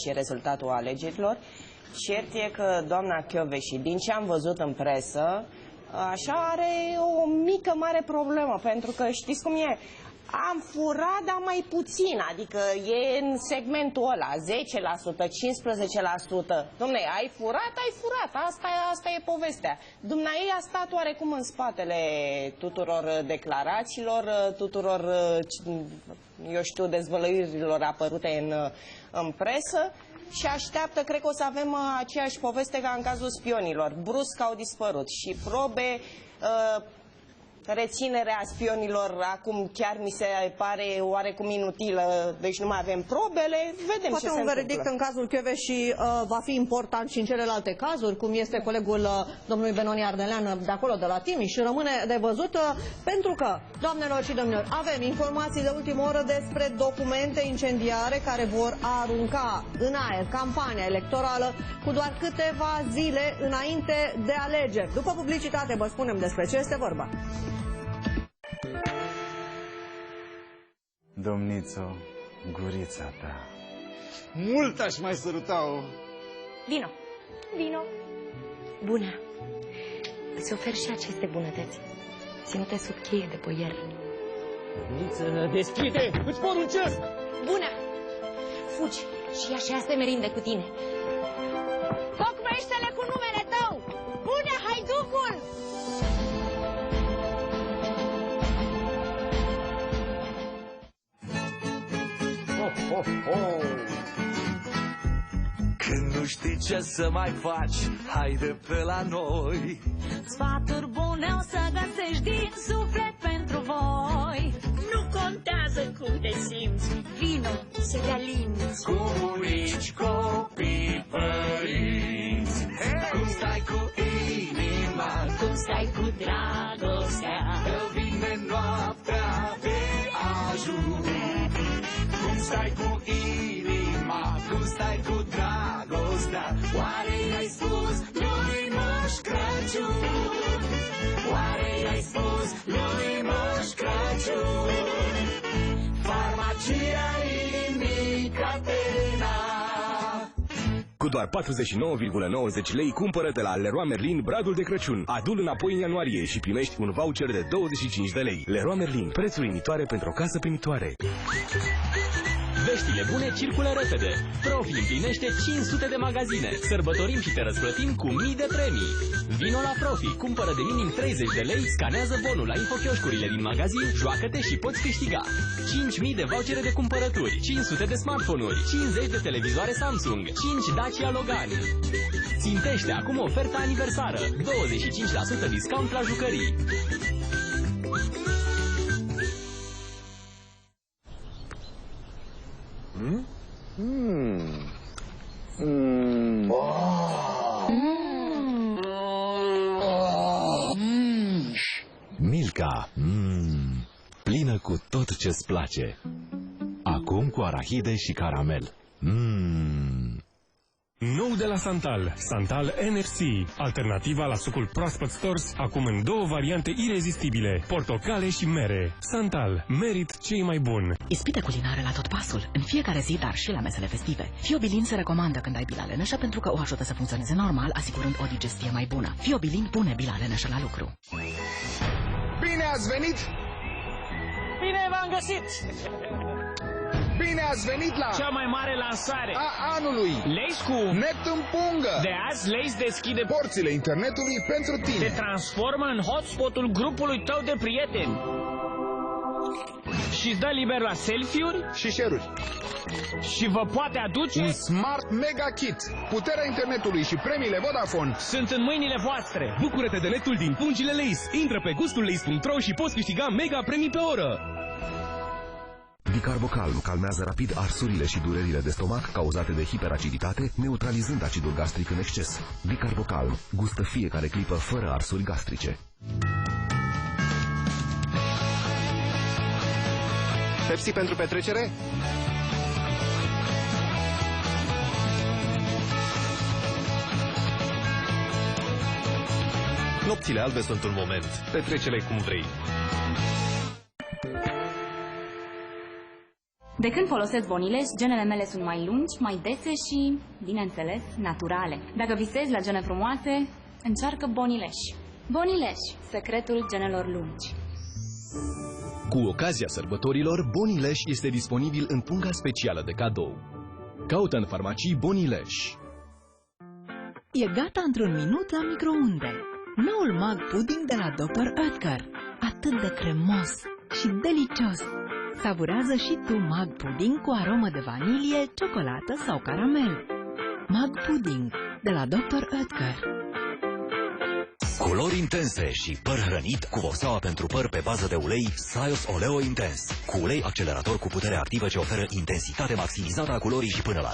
și rezultatul alegerilor. Cert e că doamna Kövesi, din ce am văzut în presă, așa are o mică mare problemă, pentru că știți cum e, am furat, dar mai puțin, adică e în segmentul ăla, 10%, 15%. Dom'le, ai furat, asta e povestea. Dumnezeu a stat oarecum în spatele tuturor declarațiilor, tuturor, eu știu, dezvăluirilor apărute în presă și așteaptă, cred că o să avem aceeași poveste ca în cazul spionilor. Brusc au dispărut și probe... Reținerea spionilor acum chiar mi se pare oarecum inutilă, deci nu mai avem probele, vedem poate ce se întâmplă. Poate un verdict în cazul Kövesi va fi important și în celelalte cazuri, cum este colegul domnului Benoni Ardelean de acolo, de la Timiș, și rămâne de văzut, pentru că, doamnelor și domnilor, avem informații de ultimă oră despre documente incendiare care vor arunca în aer campania electorală cu doar câteva zile înainte de alegeri. După publicitate vă spunem despre ce este vorba. Domnițo, gurița ta. Mult aș mai săruta-o. Vino, vino. Bună. Îți ofer și aceste bunătăți, ținute sub cheie de boier. Domniță, deschide, îți poruncesc. Bună. Fugi și ia și astea merinde cu tine. Tocmește-le cu numele tău. Bună, haiducul! Când nu știi ce să mai faci, haide pe la noi. Sfaturi bune o să găsești din suflet pentru voi. Nu contează cum te simți, vino să te alinți. Cu bunici, copii, părinți, hey! Cum stai cu inima, cum stai cu dragostea, că vine noaptea de ajun. Cum stai cu inima, cum stai cu dragostea, oare i-ai spus lui Moș Crăciun? Crăciun. Oare i-ai spus lui Moș Crăciun? Farmacia inimii Caterina. Cu doar 49,90 lei cumpără de la Leroy Merlin bradul de Crăciun. Adu-l înapoi în ianuarie și primești un voucher de 25 de lei. Leroy Merlin, prețuri uimitoare pentru o casă primitoare. Veștile bune circulă repede. Profi împlinește 500 de magazine. Sărbătorim și te răsplătim cu mii de premii. Vino la Profi, cumpără de minim 30 de lei, scanează bonul la infochioșcurile din magazin, joacă-te și poți câștiga 5.000 de vouchere de cumpărături, 500 de smartphone-uri, 50 de televizoare Samsung, 5 Dacia Logan. Țintește acum oferta aniversară, 25% discount la jucării. Milka, plină cu tot ce-ți place. Acum cu arahide și caramel. Nou de la Santal, Santal NFC, alternativa la sucul proaspăt stors, acum în două variante irezistibile, portocale și mere. Santal, merit cei mai buni. Ispite culinare la tot pasul, în fiecare zi, dar și la mesele festive. Fiobilin se recomandă când ai bila leneșă pentru că o ajută să funcționeze normal, asigurând o digestie mai bună. Fiobilin pune bila leneșă la lucru. Bine ați venit! Bine v-am găsit! Bine ați venit la cea mai mare lansare a anului. Lace cu net în pungă. De azi Lace deschide porțile internetului pentru tine. Te transformă în hotspotul grupului tău de prieteni. Și îți dă liber la selfie-uri și share-uri. Și vă poate aduce un Smart Mega Kit. Puterea internetului și premiile Vodafone sunt în mâinile voastre. Bucură-te de netul din pungile Lace. Intră pe gustullace.ro și poți câștiga mega premii pe oră. Bicarbocalm calmează rapid arsurile și durerile de stomac cauzate de hiperaciditate, neutralizând acidul gastric în exces. Bicarbocalm gustă fiecare clipă fără arsuri gastrice. Pepsi pentru petrecere? Nopțile albe sunt un moment. Petrece-le cum vrei. De când folosesc Bonileș, genele mele sunt mai lungi, mai dese și, bineînțeles, naturale. Dacă visezi la gene frumoase, încearcă Bonileș. Bonileș, secretul genelor lungi. Cu ocazia sărbătorilor, Bonileș este disponibil în punga specială de cadou. Caută în farmacii Bonileș. E gata într-un minut la microunde. Noul Mag Pudding de la Dr. Oetker. Atât de cremos și delicios. Savurează și tu Mag Pudding cu aromă de vanilie, ciocolată sau caramel. Mag Pudding de la Dr. Oetker. Culori intense și păr hrănit cu vopseaua pentru păr pe bază de ulei Saios Oleo Intense. Cu ulei accelerator cu putere activă ce oferă intensitate maximizată a culorii și până la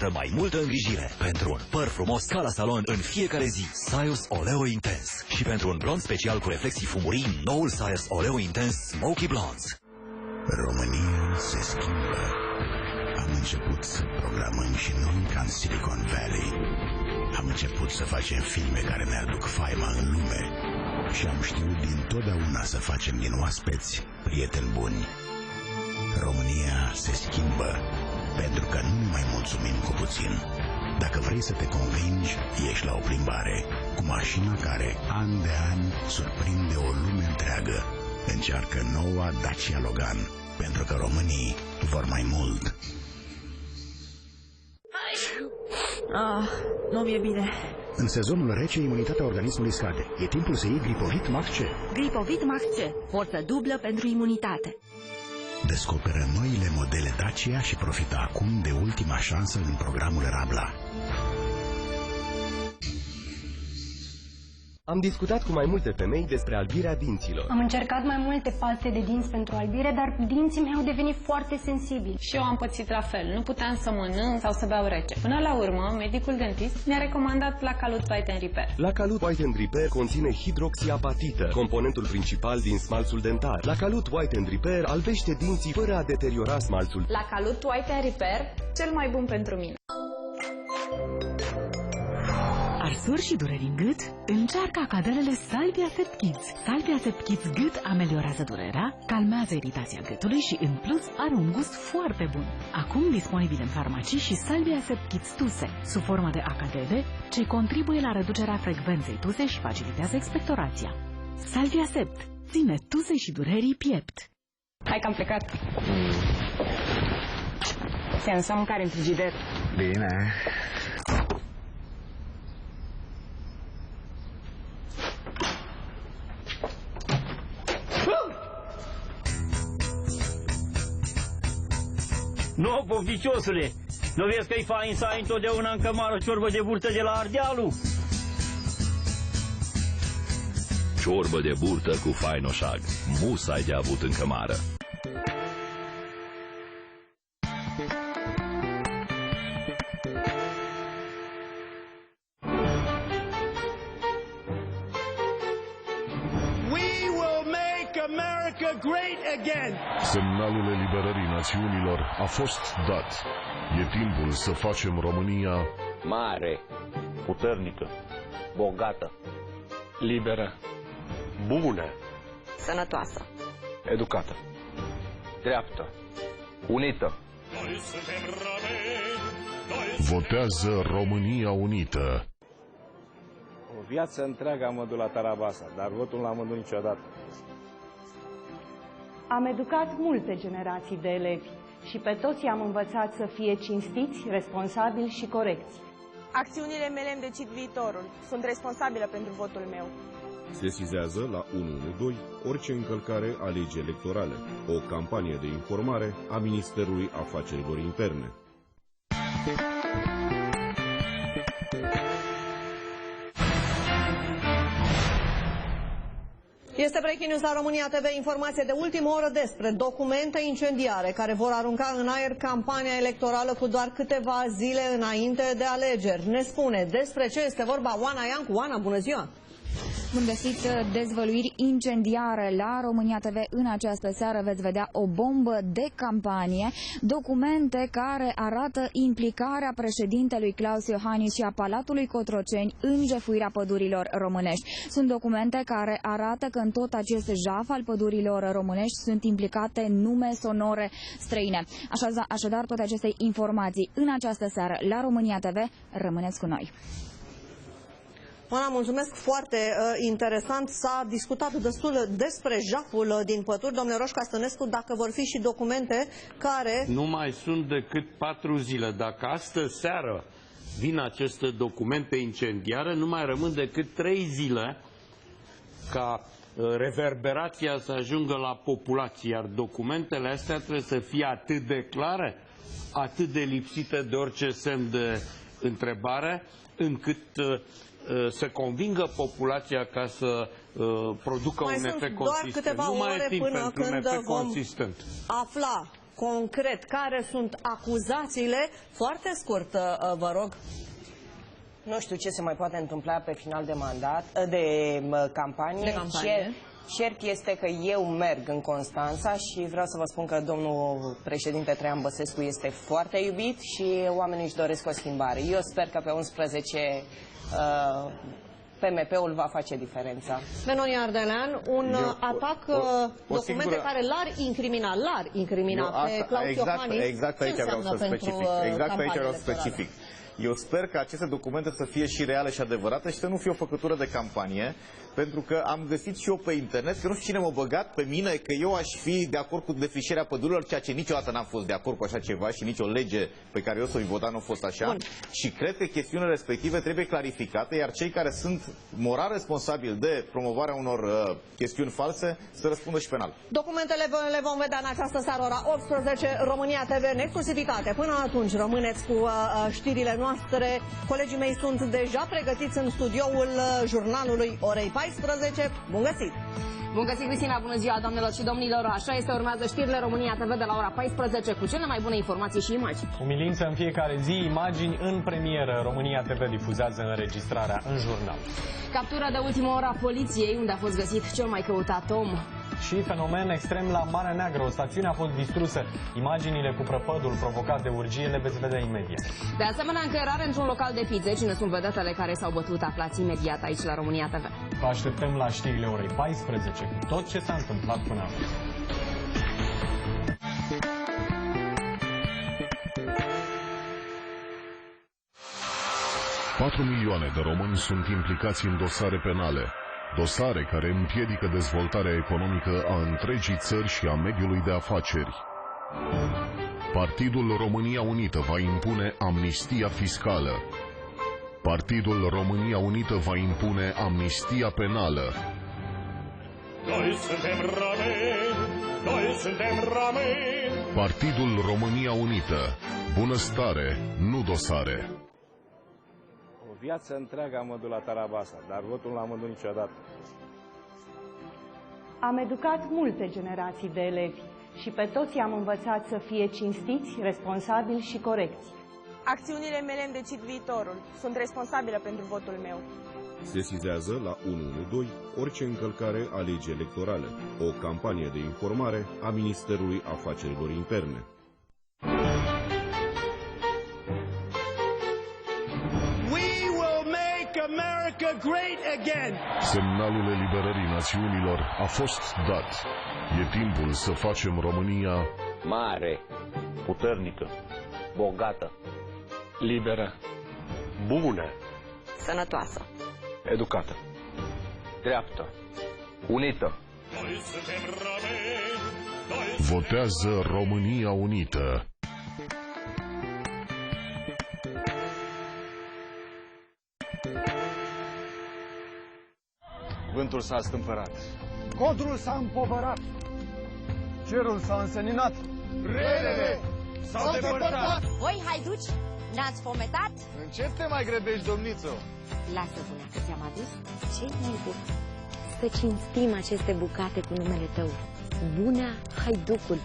50% mai multă îngrijire. Pentru un păr frumos ca la salon în fiecare zi, Saios Oleo Intense. Și pentru un blond special cu reflexii fumurii, noul Saios Oleo Intense Smoky Blondes. România se schimbă. Am început să programăm și noi ca în Silicon Valley. Am început să facem filme care ne aduc faima în lume. Și am știut dintotdeauna să facem din oaspeți prieteni buni. România se schimbă, pentru că nu ne mai mulțumim cu puțin. Dacă vrei să te convingi, ieși la o plimbare cu mașina care, an de an, surprinde o lume întreagă. Încearcă noua Dacia Logan, pentru că românii vor mai mult. Nu mi-e bine. În sezonul rece, imunitatea organismului scade. E timpul să iei Gripovit Max C. Gripovit Max C. Forță dublă pentru imunitate. Descoperă noile modele Dacia și profită acum de ultima șansă în programul Rabla. Am discutat cu mai multe femei despre albirea dinților. Am încercat mai multe paste de dinți pentru albire, dar dinții mei au devenit foarte sensibili. Și eu am pățit la fel. Nu puteam să mănânc sau să beau rece. Până la urmă, medicul dentist mi-a recomandat Lacalut White and Repair. Lacalut White and Repair conține hidroxiapatită, componentul principal din smalțul dentar. Lacalut White and Repair albește dinții fără a deteriora smalțul. Lacalut White and Repair, cel mai bun pentru mine. trăsuri și dureri în gât? Încearcă acadelele Salvia Sept Kids. Salvia Sept Kids Gât ameliorează durerea, calmează iritația gâtului și, în plus, are un gust foarte bun. Acum disponibil în farmacii și Salvia Sept Kids Tuse, sub formă de acadele, ce contribuie la reducerea frecvenței tuse și facilitează expectorația. Salvia Sept ține tuse și durerii piept. Hai că am plecat. Ți-am lăsat mâncare în frigider. Bine. Nu, pofficiosule! Nu vezi că-i fain să ai întotdeauna în cămară ciorbă de burtă de la Ardealul? Ciorbă de burtă cu fainoșag. Musai de avut în cămară. Semnalul eliberării națiunilor a fost dat. E timpul să facem România mare, puternică, bogată, liberă, bună, sănătoasă, educată, dreaptă, unită. Votează România Unită. O viață întreagă am mădut la Tarabasa, dar votul nu l-am mădut niciodată. Am educat multe generații de elevi și pe toți i-am învățat să fie cinstiți, responsabili și corecți. Acțiunile mele îmi decid viitorul. Sunt responsabilă pentru votul meu. Sesizează la 112 orice încălcare a legii electorale. O campanie de informare a Ministerului Afacerilor Interne. Este breaking news la România TV, informație de ultimă oră despre documente incendiare care vor arunca în aer campania electorală cu doar câteva zile înainte de alegeri. Ne spune despre ce este vorba Oana Iancu. Oana, bună ziua! Bun găsit, dezvăluiri incendiare la România TV. În această seară veți vedea o bombă de campanie, documente care arată implicarea președintelui Claus Iohannis și a Palatului Cotroceni în jefuirea pădurilor românești. Sunt documente care arată că în tot acest jaf al pădurilor românești sunt implicate nume sonore străine. Așadar, toate aceste informații în această seară la România TV. Rămâneți cu noi! Oana, mulțumesc, foarte interesant. S-a discutat destul despre jaful din păduri. Domnule Roșca Stănescu, dacă vor fi și documente care... Nu mai sunt decât 4 zile. Dacă astă seară vin aceste documente incendiare, nu mai rămân decât 3 zile ca reverberația să ajungă la populație. Iar documentele astea trebuie să fie atât de clare, atât de lipsite de orice semn de întrebare, încât să convingă populația ca să producă un efect consistent. Nu mai e timp până când vom consistent. Afla concret care sunt acuzațiile. Foarte scurt, vă rog. Nu știu ce se mai poate întâmpla pe final de mandat, de campanie. Cert este că eu merg în Constanța și vreau să vă spun că domnul președinte Traian Băsescu este foarte iubit și oamenii își doresc o schimbare. Eu sper că pe 11 PMP-ul va face diferența. Menoni Ardelean, atac, documente care l-ar incrimina pe Claus Iohannis. Exact aici vreau să specific. Exact aici vreau să specific. Eu sper că aceste documente să fie și reale și adevărate și să nu fie o făcătură de campanie, pentru că am găsit și eu pe internet că nu știu cine m-a băgat pe mine că eu aș fi de acord cu defrișarea pădurilor, ceea ce niciodată n-am fost de acord cu așa ceva și nicio lege pe care eu să o vota nu a fost așa. Bun. Și cred că chestiunile respective trebuie clarificate, iar cei care sunt moral responsabili de promovarea unor chestiuni false să răspundă și penal. Documentele le vom vedea în această seară, ora 18, România TV în exclusivitate. Până atunci rămâneți cu știrile noastre. Colegii mei sunt deja pregătiți în studioul jurnalului orei 14. Bun găsit! Bun găsit, Cristina! Bună ziua, doamnelor și domnilor! Așa este, urmează știrile România TV de la ora 14 cu cele mai bune informații și imagini. Umilință în fiecare zi, imagini în premieră. România TV difuzează înregistrarea în jurnal. Captura de ultimă oră a poliției, unde a fost găsit cel mai căutat om. Și fenomen extrem la Marea Neagră. O stațiune a fost distrusă. Imaginile cu prăpădul provocat de urgie le veți vedea imediat. De asemenea, încăierare într-un local de pizze. Cine sunt vedetele care s-au bătut, aflați imediat aici la România TV. Vă așteptăm la știrile orei 14 cu tot ce s-a întâmplat până acum. Patru milioane de români sunt implicați în dosare penale, dosare care împiedică dezvoltarea economică a întregii țări și a mediului de afaceri. Partidul România Unită va impune amnistia fiscală. Partidul România Unită va impune amnistia penală. Noi suntem români, noi suntem români. Partidul România Unită. Bunăstare, nu dosare. O viață întreagă am văzut la Tarabasa, dar votul nu l-am văzut niciodată. Am educat multe generații de elevi și pe toți i-am învățat să fie cinstiți, responsabili și corecți. Acțiunile mele îmi decid viitorul. Sunt responsabilă pentru votul meu. Sesizează la 112 orice încălcare a legii electorale. O campanie de informare a Ministerului Afacerilor Interne. Great again. Semnalul eliberării națiunilor a fost dat. E timpul să facem România mare, puternică, bogată, liberă, bună, sănătoasă, educată, dreaptă, unită. Noi suntem români. Votează România Unită. Vântul s-a stâmpărat. Codrul s-a împovărat. Cerul s-a înseninat. Relele s-au depărtat. Voi, haiduci, n-ați fometat? În ce te mai grăbești, domnițo? Lasă, bunea, că ți-am adus cel mai bun. Să cinstim aceste bucate cu numele tău. Bunea Haiducul.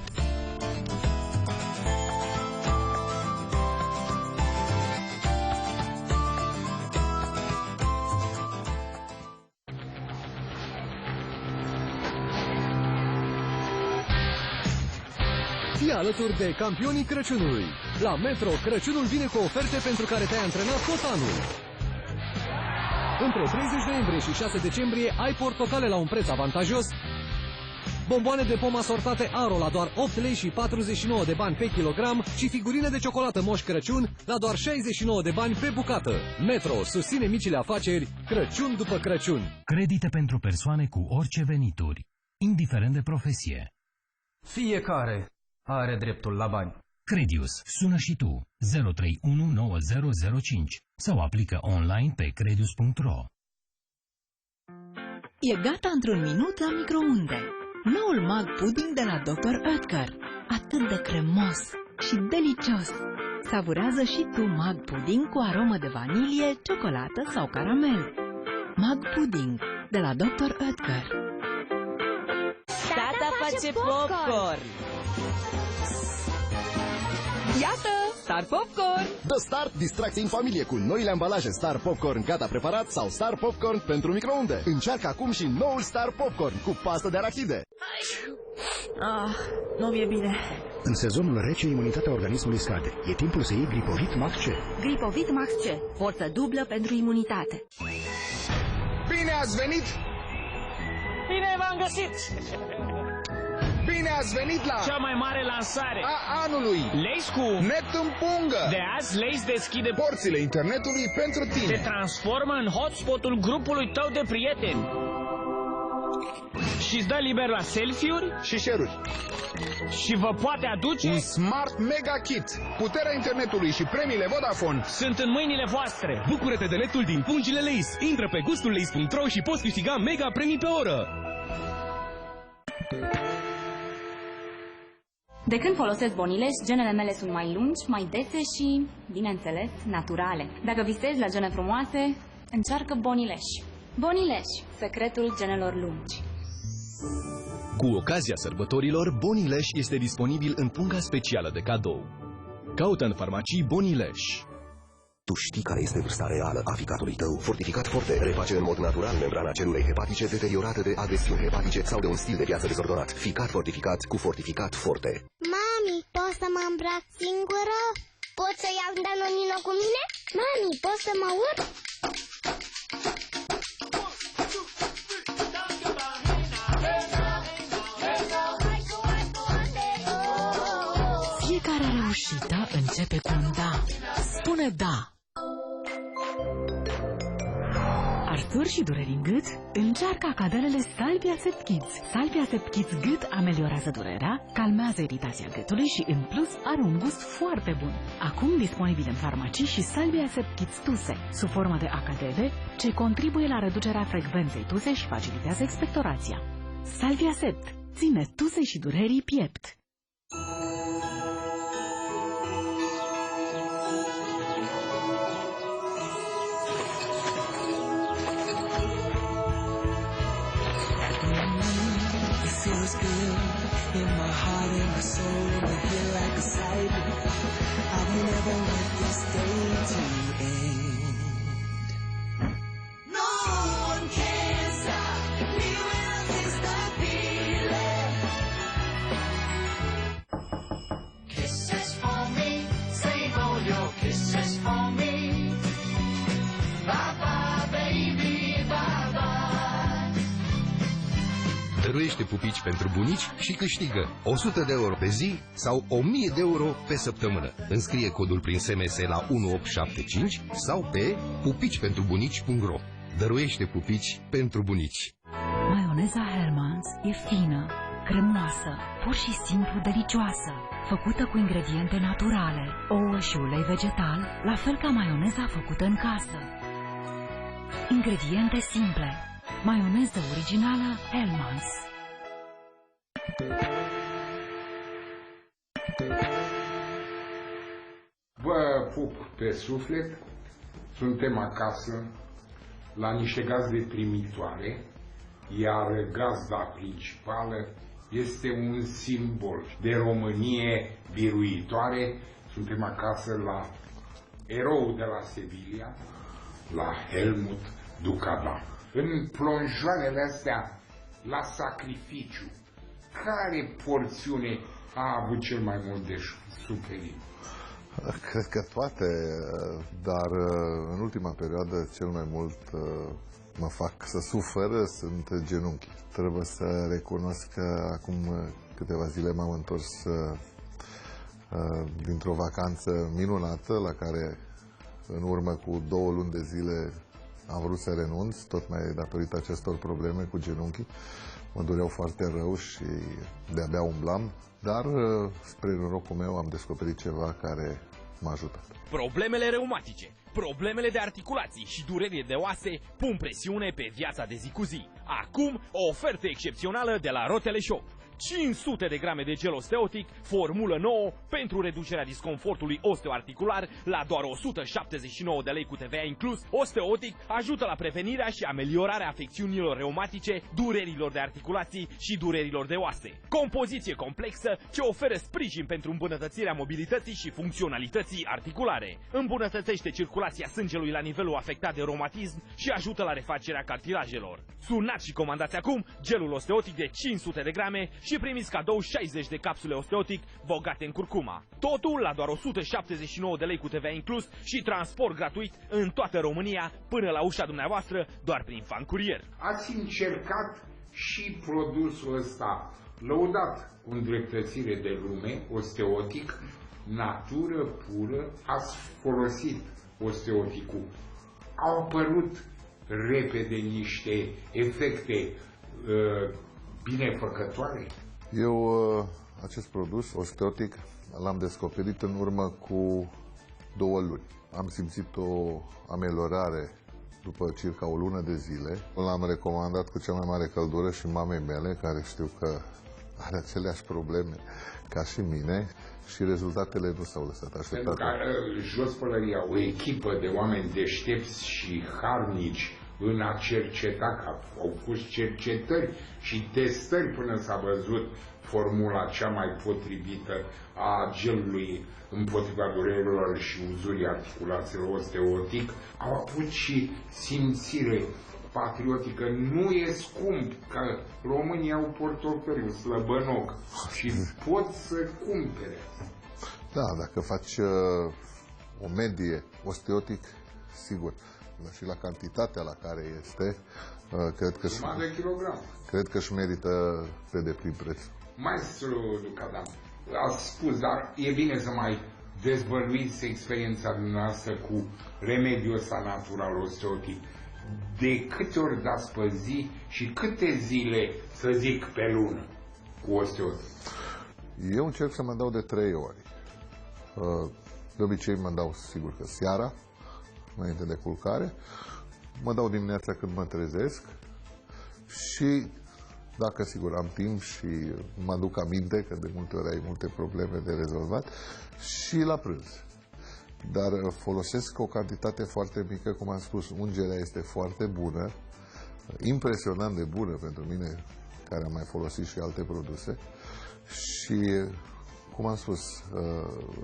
Fii alături de campionii Crăciunului. La Metro, Crăciunul vine cu oferte pentru care te-ai antrenat tot anul. Între 30 noiembrie și 6 decembrie ai portocale la un preț avantajos, bomboane de pom asortate Aro la doar 8 lei și 49 de bani pe kilogram și figurine de ciocolată Moș Crăciun la doar 69 de bani pe bucată. Metro susține micile afaceri Crăciun după Crăciun. Credite pentru persoane cu orice venituri, indiferent de profesie. Fiecare are dreptul la bani. Credius, sună și tu 0319005 sau aplică online pe credius.ro. E gata într-un minut la microunde. Noul Mag Pudding de la Dr. Oetker. Atât de cremos și delicios. Savurează și tu Mag Pudding cu aromă de vanilie, ciocolată sau caramel. Mag Pudding de la Dr. Oetker. Tata face popcorn! Iată! Star Popcorn! Dă Start distracție în familie cu noile ambalaje Star Popcorn gata preparat sau Star Popcorn pentru microunde. Încearcă acum și noul Star Popcorn cu pastă de arachide. Nu mi-e bine. În sezonul rece, imunitatea organismului scade. E timpul să iei Gripovit Max C. Gripovit Max C. Forță dublă pentru imunitate. Bine ați venit! Bine v-am găsit! Bine ați venit la cea mai mare lansare a anului. Lace cu Net în pungă. De azi Lace deschide porțile internetului pentru tine. Te transformă în hotspotul grupului tău de prieteni. Și îți dă liber la selfie-uri și share-uri. Și vă poate aduce un Smart Mega Kit. Puterea internetului și premiile Vodafone sunt în mâinile voastre. Bucură-te de netul din pungile Lace. Intră pe gustullace.ro și poți câștiga mega premii pe oră. De când folosesc Bonileș, genele mele sunt mai lungi, mai dețe și, bineînțeles, naturale. Dacă visezi la gene frumoase, încearcă Bonileș. Bonileș, secretul genelor lungi. Cu ocazia sărbătorilor, Bonileș este disponibil în punga specială de cadou. Caută în farmacii Bonileș. Tu știi care este vârsta reală a ficatului tău. Fortificat Forte reface în mod natural membrana celulei hepatice deteriorată de agresiuni hepatice sau de un stil de viață dezordonat. Ficat fortificat cu Fortificat Forte. Mami, pot să mă îmbrac singură? Pot să iau Danonino cu mine? Mami, pot să mă urc? Fiecare reușită începe cu un da. Spune da. Arsuri și dureri în gât? Încearcă acadelele Salvia Sept Kids. Salvia Sept Kids Gât ameliorează durerea, calmează iritația gâtului și, în plus, are un gust foarte bun. Acum disponibil în farmacii și Salvia Sept Kids Tuse, sub formă de acadele, ce contribuie la reducerea frecvenței tusei și facilitează expectorația. Salvia Sept ține tusei și durerii piept. Feels good in my heart and my soul, but feel like a siren. I will never let this day to end. No one can stop me when I taste the feeling. Kisses for me, save all your kisses for me. Bye bye baby, bye bye. Dăruiește pupici pentru bunici și câștigă 100 de euro pe zi sau 1000 de euro pe săptămână. Înscrie codul prin SMS la 1875 sau pe pupicipentrubunici.ro. Dăruiește pupici pentru bunici. Maioneza Hellmann's e fină, cremoasă, pur și simplu delicioasă, făcută cu ingrediente naturale, ouă și ulei vegetal, la fel ca maioneza făcută în casă. Ingrediente simple. Maioneză originală Hellmann's. Vă pup pe suflet, suntem acasă la niște gazde primitoare, iar gazda principală este un simbol de Românie biruitoare. Suntem acasă la eroul de la Sevilla, la Helmut Ducada. În plonjoarele astea la sacrificiu, care porțiune a avut cel mai mult de suferit? Cred că toate, dar în ultima perioadă cel mai mult mă fac să sufăr sunt genunchii. Trebuie să recunosc că acum câteva zile m-am întors dintr-o vacanță minunată la care în urmă cu 2 luni de zile am vrut să renunț, tot mai datorită acestor probleme cu genunchii. Mă dureau foarte rău și de-abia umblam, dar spre norocul meu am descoperit ceva care m-a ajutat. Problemele reumatice, problemele de articulații și durerile de oase pun presiune pe viața de zi cu zi. Acum, o ofertă excepțională de la Rotele Shop. 500 de grame de gel osteotic, formulă nouă pentru reducerea disconfortului osteoarticular la doar 179 de lei cu TVA inclus. Osteotic ajută la prevenirea și ameliorarea afecțiunilor reumatice, durerilor de articulații și durerilor de oase. Compoziție complexă ce oferă sprijin pentru îmbunătățirea mobilității și funcționalității articulare. Îmbunătățește circulația sângelui la nivelul afectat de reumatism și ajută la refacerea cartilajelor. Sunați și comandați acum gelul osteotic de 500 de grame și primiți cadou 60 de capsule osteotic bogate în curcuma. Totul la doar 179 de lei cu TVA inclus și transport gratuit în toată România până la ușa dumneavoastră doar prin Fan Curier. Ați încercat și produsul ăsta lăudat cu îndreptățire de lume, osteotic, natură pură, ați folosit osteoticul. Au apărut repede niște efecte binefăcătoare? Eu acest produs osteotic l-am descoperit în urmă cu 2 luni. Am simțit o ameliorare după circa o lună de zile. L-am recomandat cu cea mai mare căldură și mamei mele, care știu că are aceleași probleme ca și mine, și rezultatele nu s-au lăsat așteptate. Pentru că jos pălăria, o echipă de oameni deștepți și harnici în a cerceta, că au fost cercetări și testări până s-a văzut formula cea mai potrivită a gelului împotriva durerilor și uzurii articulațiilor osteotic. Au avut și simțire patriotică. Nu e scump, că românii au portofeliu slăbănoc și pot să cumpere. Da, dacă faci o medie osteotic, sigur, dar și la cantitatea la care este, cred că își merită pe deplin prețul. Maestru Lucadam, ați spus, dar e bine să mai dezvăluiți experiența dumneavoastră cu remediul ăsta natural osteotic. De câte ori dați pe zi și câte zile, să zic, pe lună cu osteotic? Eu încerc să mă dau de 3 ori. De obicei mă dau, sigur că seara, înainte de culcare, mă dau dimineața când mă trezesc și, dacă sigur am timp și mă aduc aminte, că de multe ori ai multe probleme de rezolvat, și la prânz. Dar folosesc o cantitate foarte mică, cum am spus, ungerea este foarte bună, impresionant de bună pentru mine, care am mai folosit și alte produse, și, cum am spus,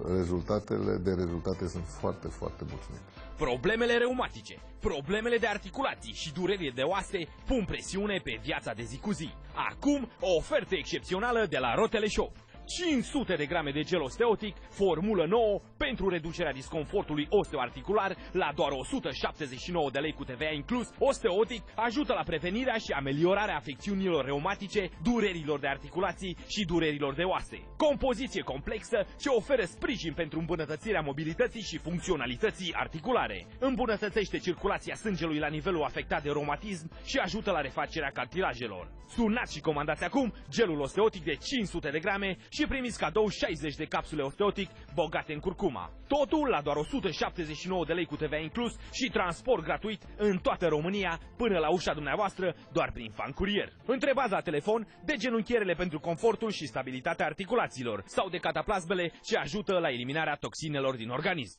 rezultate sunt foarte, foarte mulțumit. Problemele reumatice, problemele de articulații și durerile de oase pun presiune pe viața de zi cu zi. Acum, o ofertă excepțională de la Rotele Shop. 500 de grame de gel osteotic, formulă nouă, pentru reducerea disconfortului osteoarticular la doar 179 de lei cu TVA inclus. Osteotic ajută la prevenirea și ameliorarea afecțiunilor reumatice, durerilor de articulații și durerilor de oase. Compoziție complexă ce oferă sprijin pentru îmbunătățirea mobilității și funcționalității articulare. Îmbunătățește circulația sângelui la nivelul afectat de reumatism și ajută la refacerea cartilajelor. Sunați și comandați acum gelul osteotic de 500 de grame și primiți cadou 60 de capsule osteotic bogate în curcuma. Totul la doar 179 de lei cu TVA inclus și transport gratuit în toată România până la ușa dumneavoastră doar prin fan curier. Întrebați la telefon de genunchierele pentru confortul și stabilitatea articulațiilor sau de cataplasmele ce ajută la eliminarea toxinelor din organism.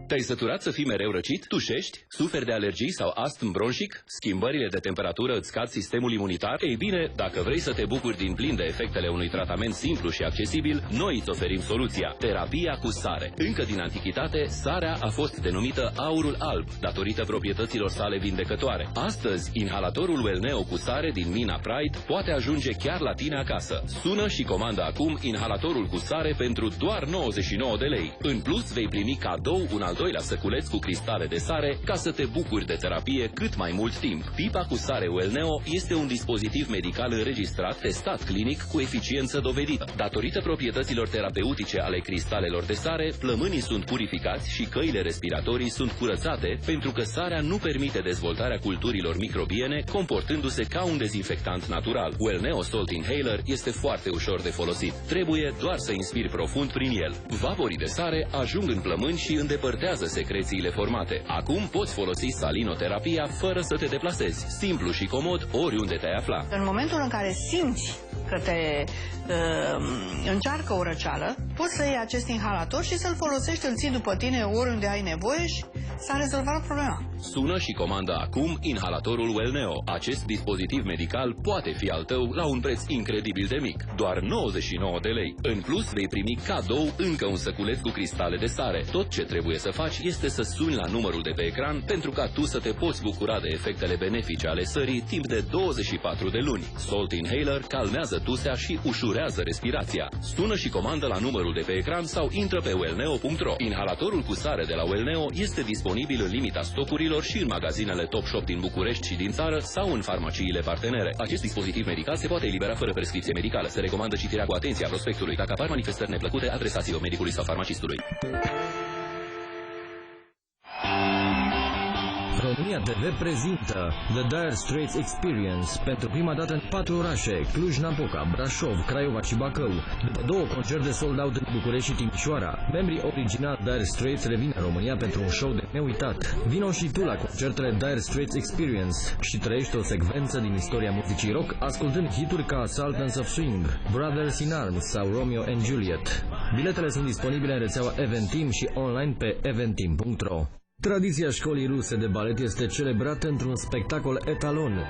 Te-ai săturat să fii mereu răcit? Tușești? Suferi de alergii sau astm bronșic? Schimbările de temperatură îți scad sistemul imunitar? Ei bine, dacă vrei să te bucuri din plin de efectele unui tratament simplu și accesibil, noi îți oferim soluția. Terapia cu sare. Încă din antichitate, sarea a fost denumită aurul alb, datorită proprietăților sale vindecătoare. Astăzi, inhalatorul Wellneo cu sare din mina Pride poate ajunge chiar la tine acasă. Sună și comandă acum inhalatorul cu sare pentru doar 99 de lei. În plus, vei primi cadou un al doilea săculeț cu cristale de sare ca să te bucuri de terapie cât mai mult timp. Pipa cu sare Wellneo este un dispozitiv medical înregistrat, testat clinic cu eficiență dovedită. Datorită proprietăților terapeutice ale cristalelor de sare, plămânii sunt purificați și căile respiratorii sunt curățate, pentru că sarea nu permite dezvoltarea culturilor microbiene, comportându-se ca un dezinfectant natural. Wellneo Salt Inhaler este foarte ușor de folosit. Trebuie doar să inspiri profund prin el. Vaporii de sare ajung în plămâni și îndepărtează secrețiile formate. Acum poți folosi salinoterapia fără să te deplasezi. Simplu și comod oriunde te-ai afla. În momentul în care simți că te încearcă o răceală, poți să iei acest inhalator și să-l folosești, îl ții după tine oriunde ai nevoie și s-a rezolvat problema. Sună și comandă acum inhalatorul Wellneo. Acest dispozitiv medical poate fi al tău la un preț incredibil de mic, doar 99 de lei. În plus, vei primi cadou încă un săculeț cu cristale de sare. Tot ce trebuie să faci este să suni la numărul de pe ecran pentru ca tu să te poți bucura de efectele benefice ale sării timp de 24 de luni. Salt Inhaler calmează tusea și ușurează respirația. Sună și comandă la numărul de pe ecran sau intră pe wellneo.ro. Inhalatorul cu sare de la Wellneo este disponibil în limita stocurilor și în magazinele Top Shop din București și din țară sau în farmaciile partenere. Acest dispozitiv medical se poate elibera fără prescripție medicală. Se recomandă citirea cu atenție a prospectului. Dacă apar manifestări neplăcute, adresați-vă medicului sau farmacistului. România TV prezintă The Dire Straits Experience pentru prima dată în 4 orașe, Cluj-Napoca, Brașov, Craiova și Bacău. După 2 concerte sold out în București și Timișoara, membrii originali Dire Straits revin în România pentru un show de neuitat. Vino și tu la concertele Dire Straits Experience și trăiește o secvență din istoria muzicii rock, ascultând hituri ca Sultans of Swing, Brothers in Arms sau Romeo and Juliet. Biletele sunt disponibile în rețeaua Eventim și online pe eventim.ro. Tradiția școlii ruse de balet este celebrată într-un spectacol etalon.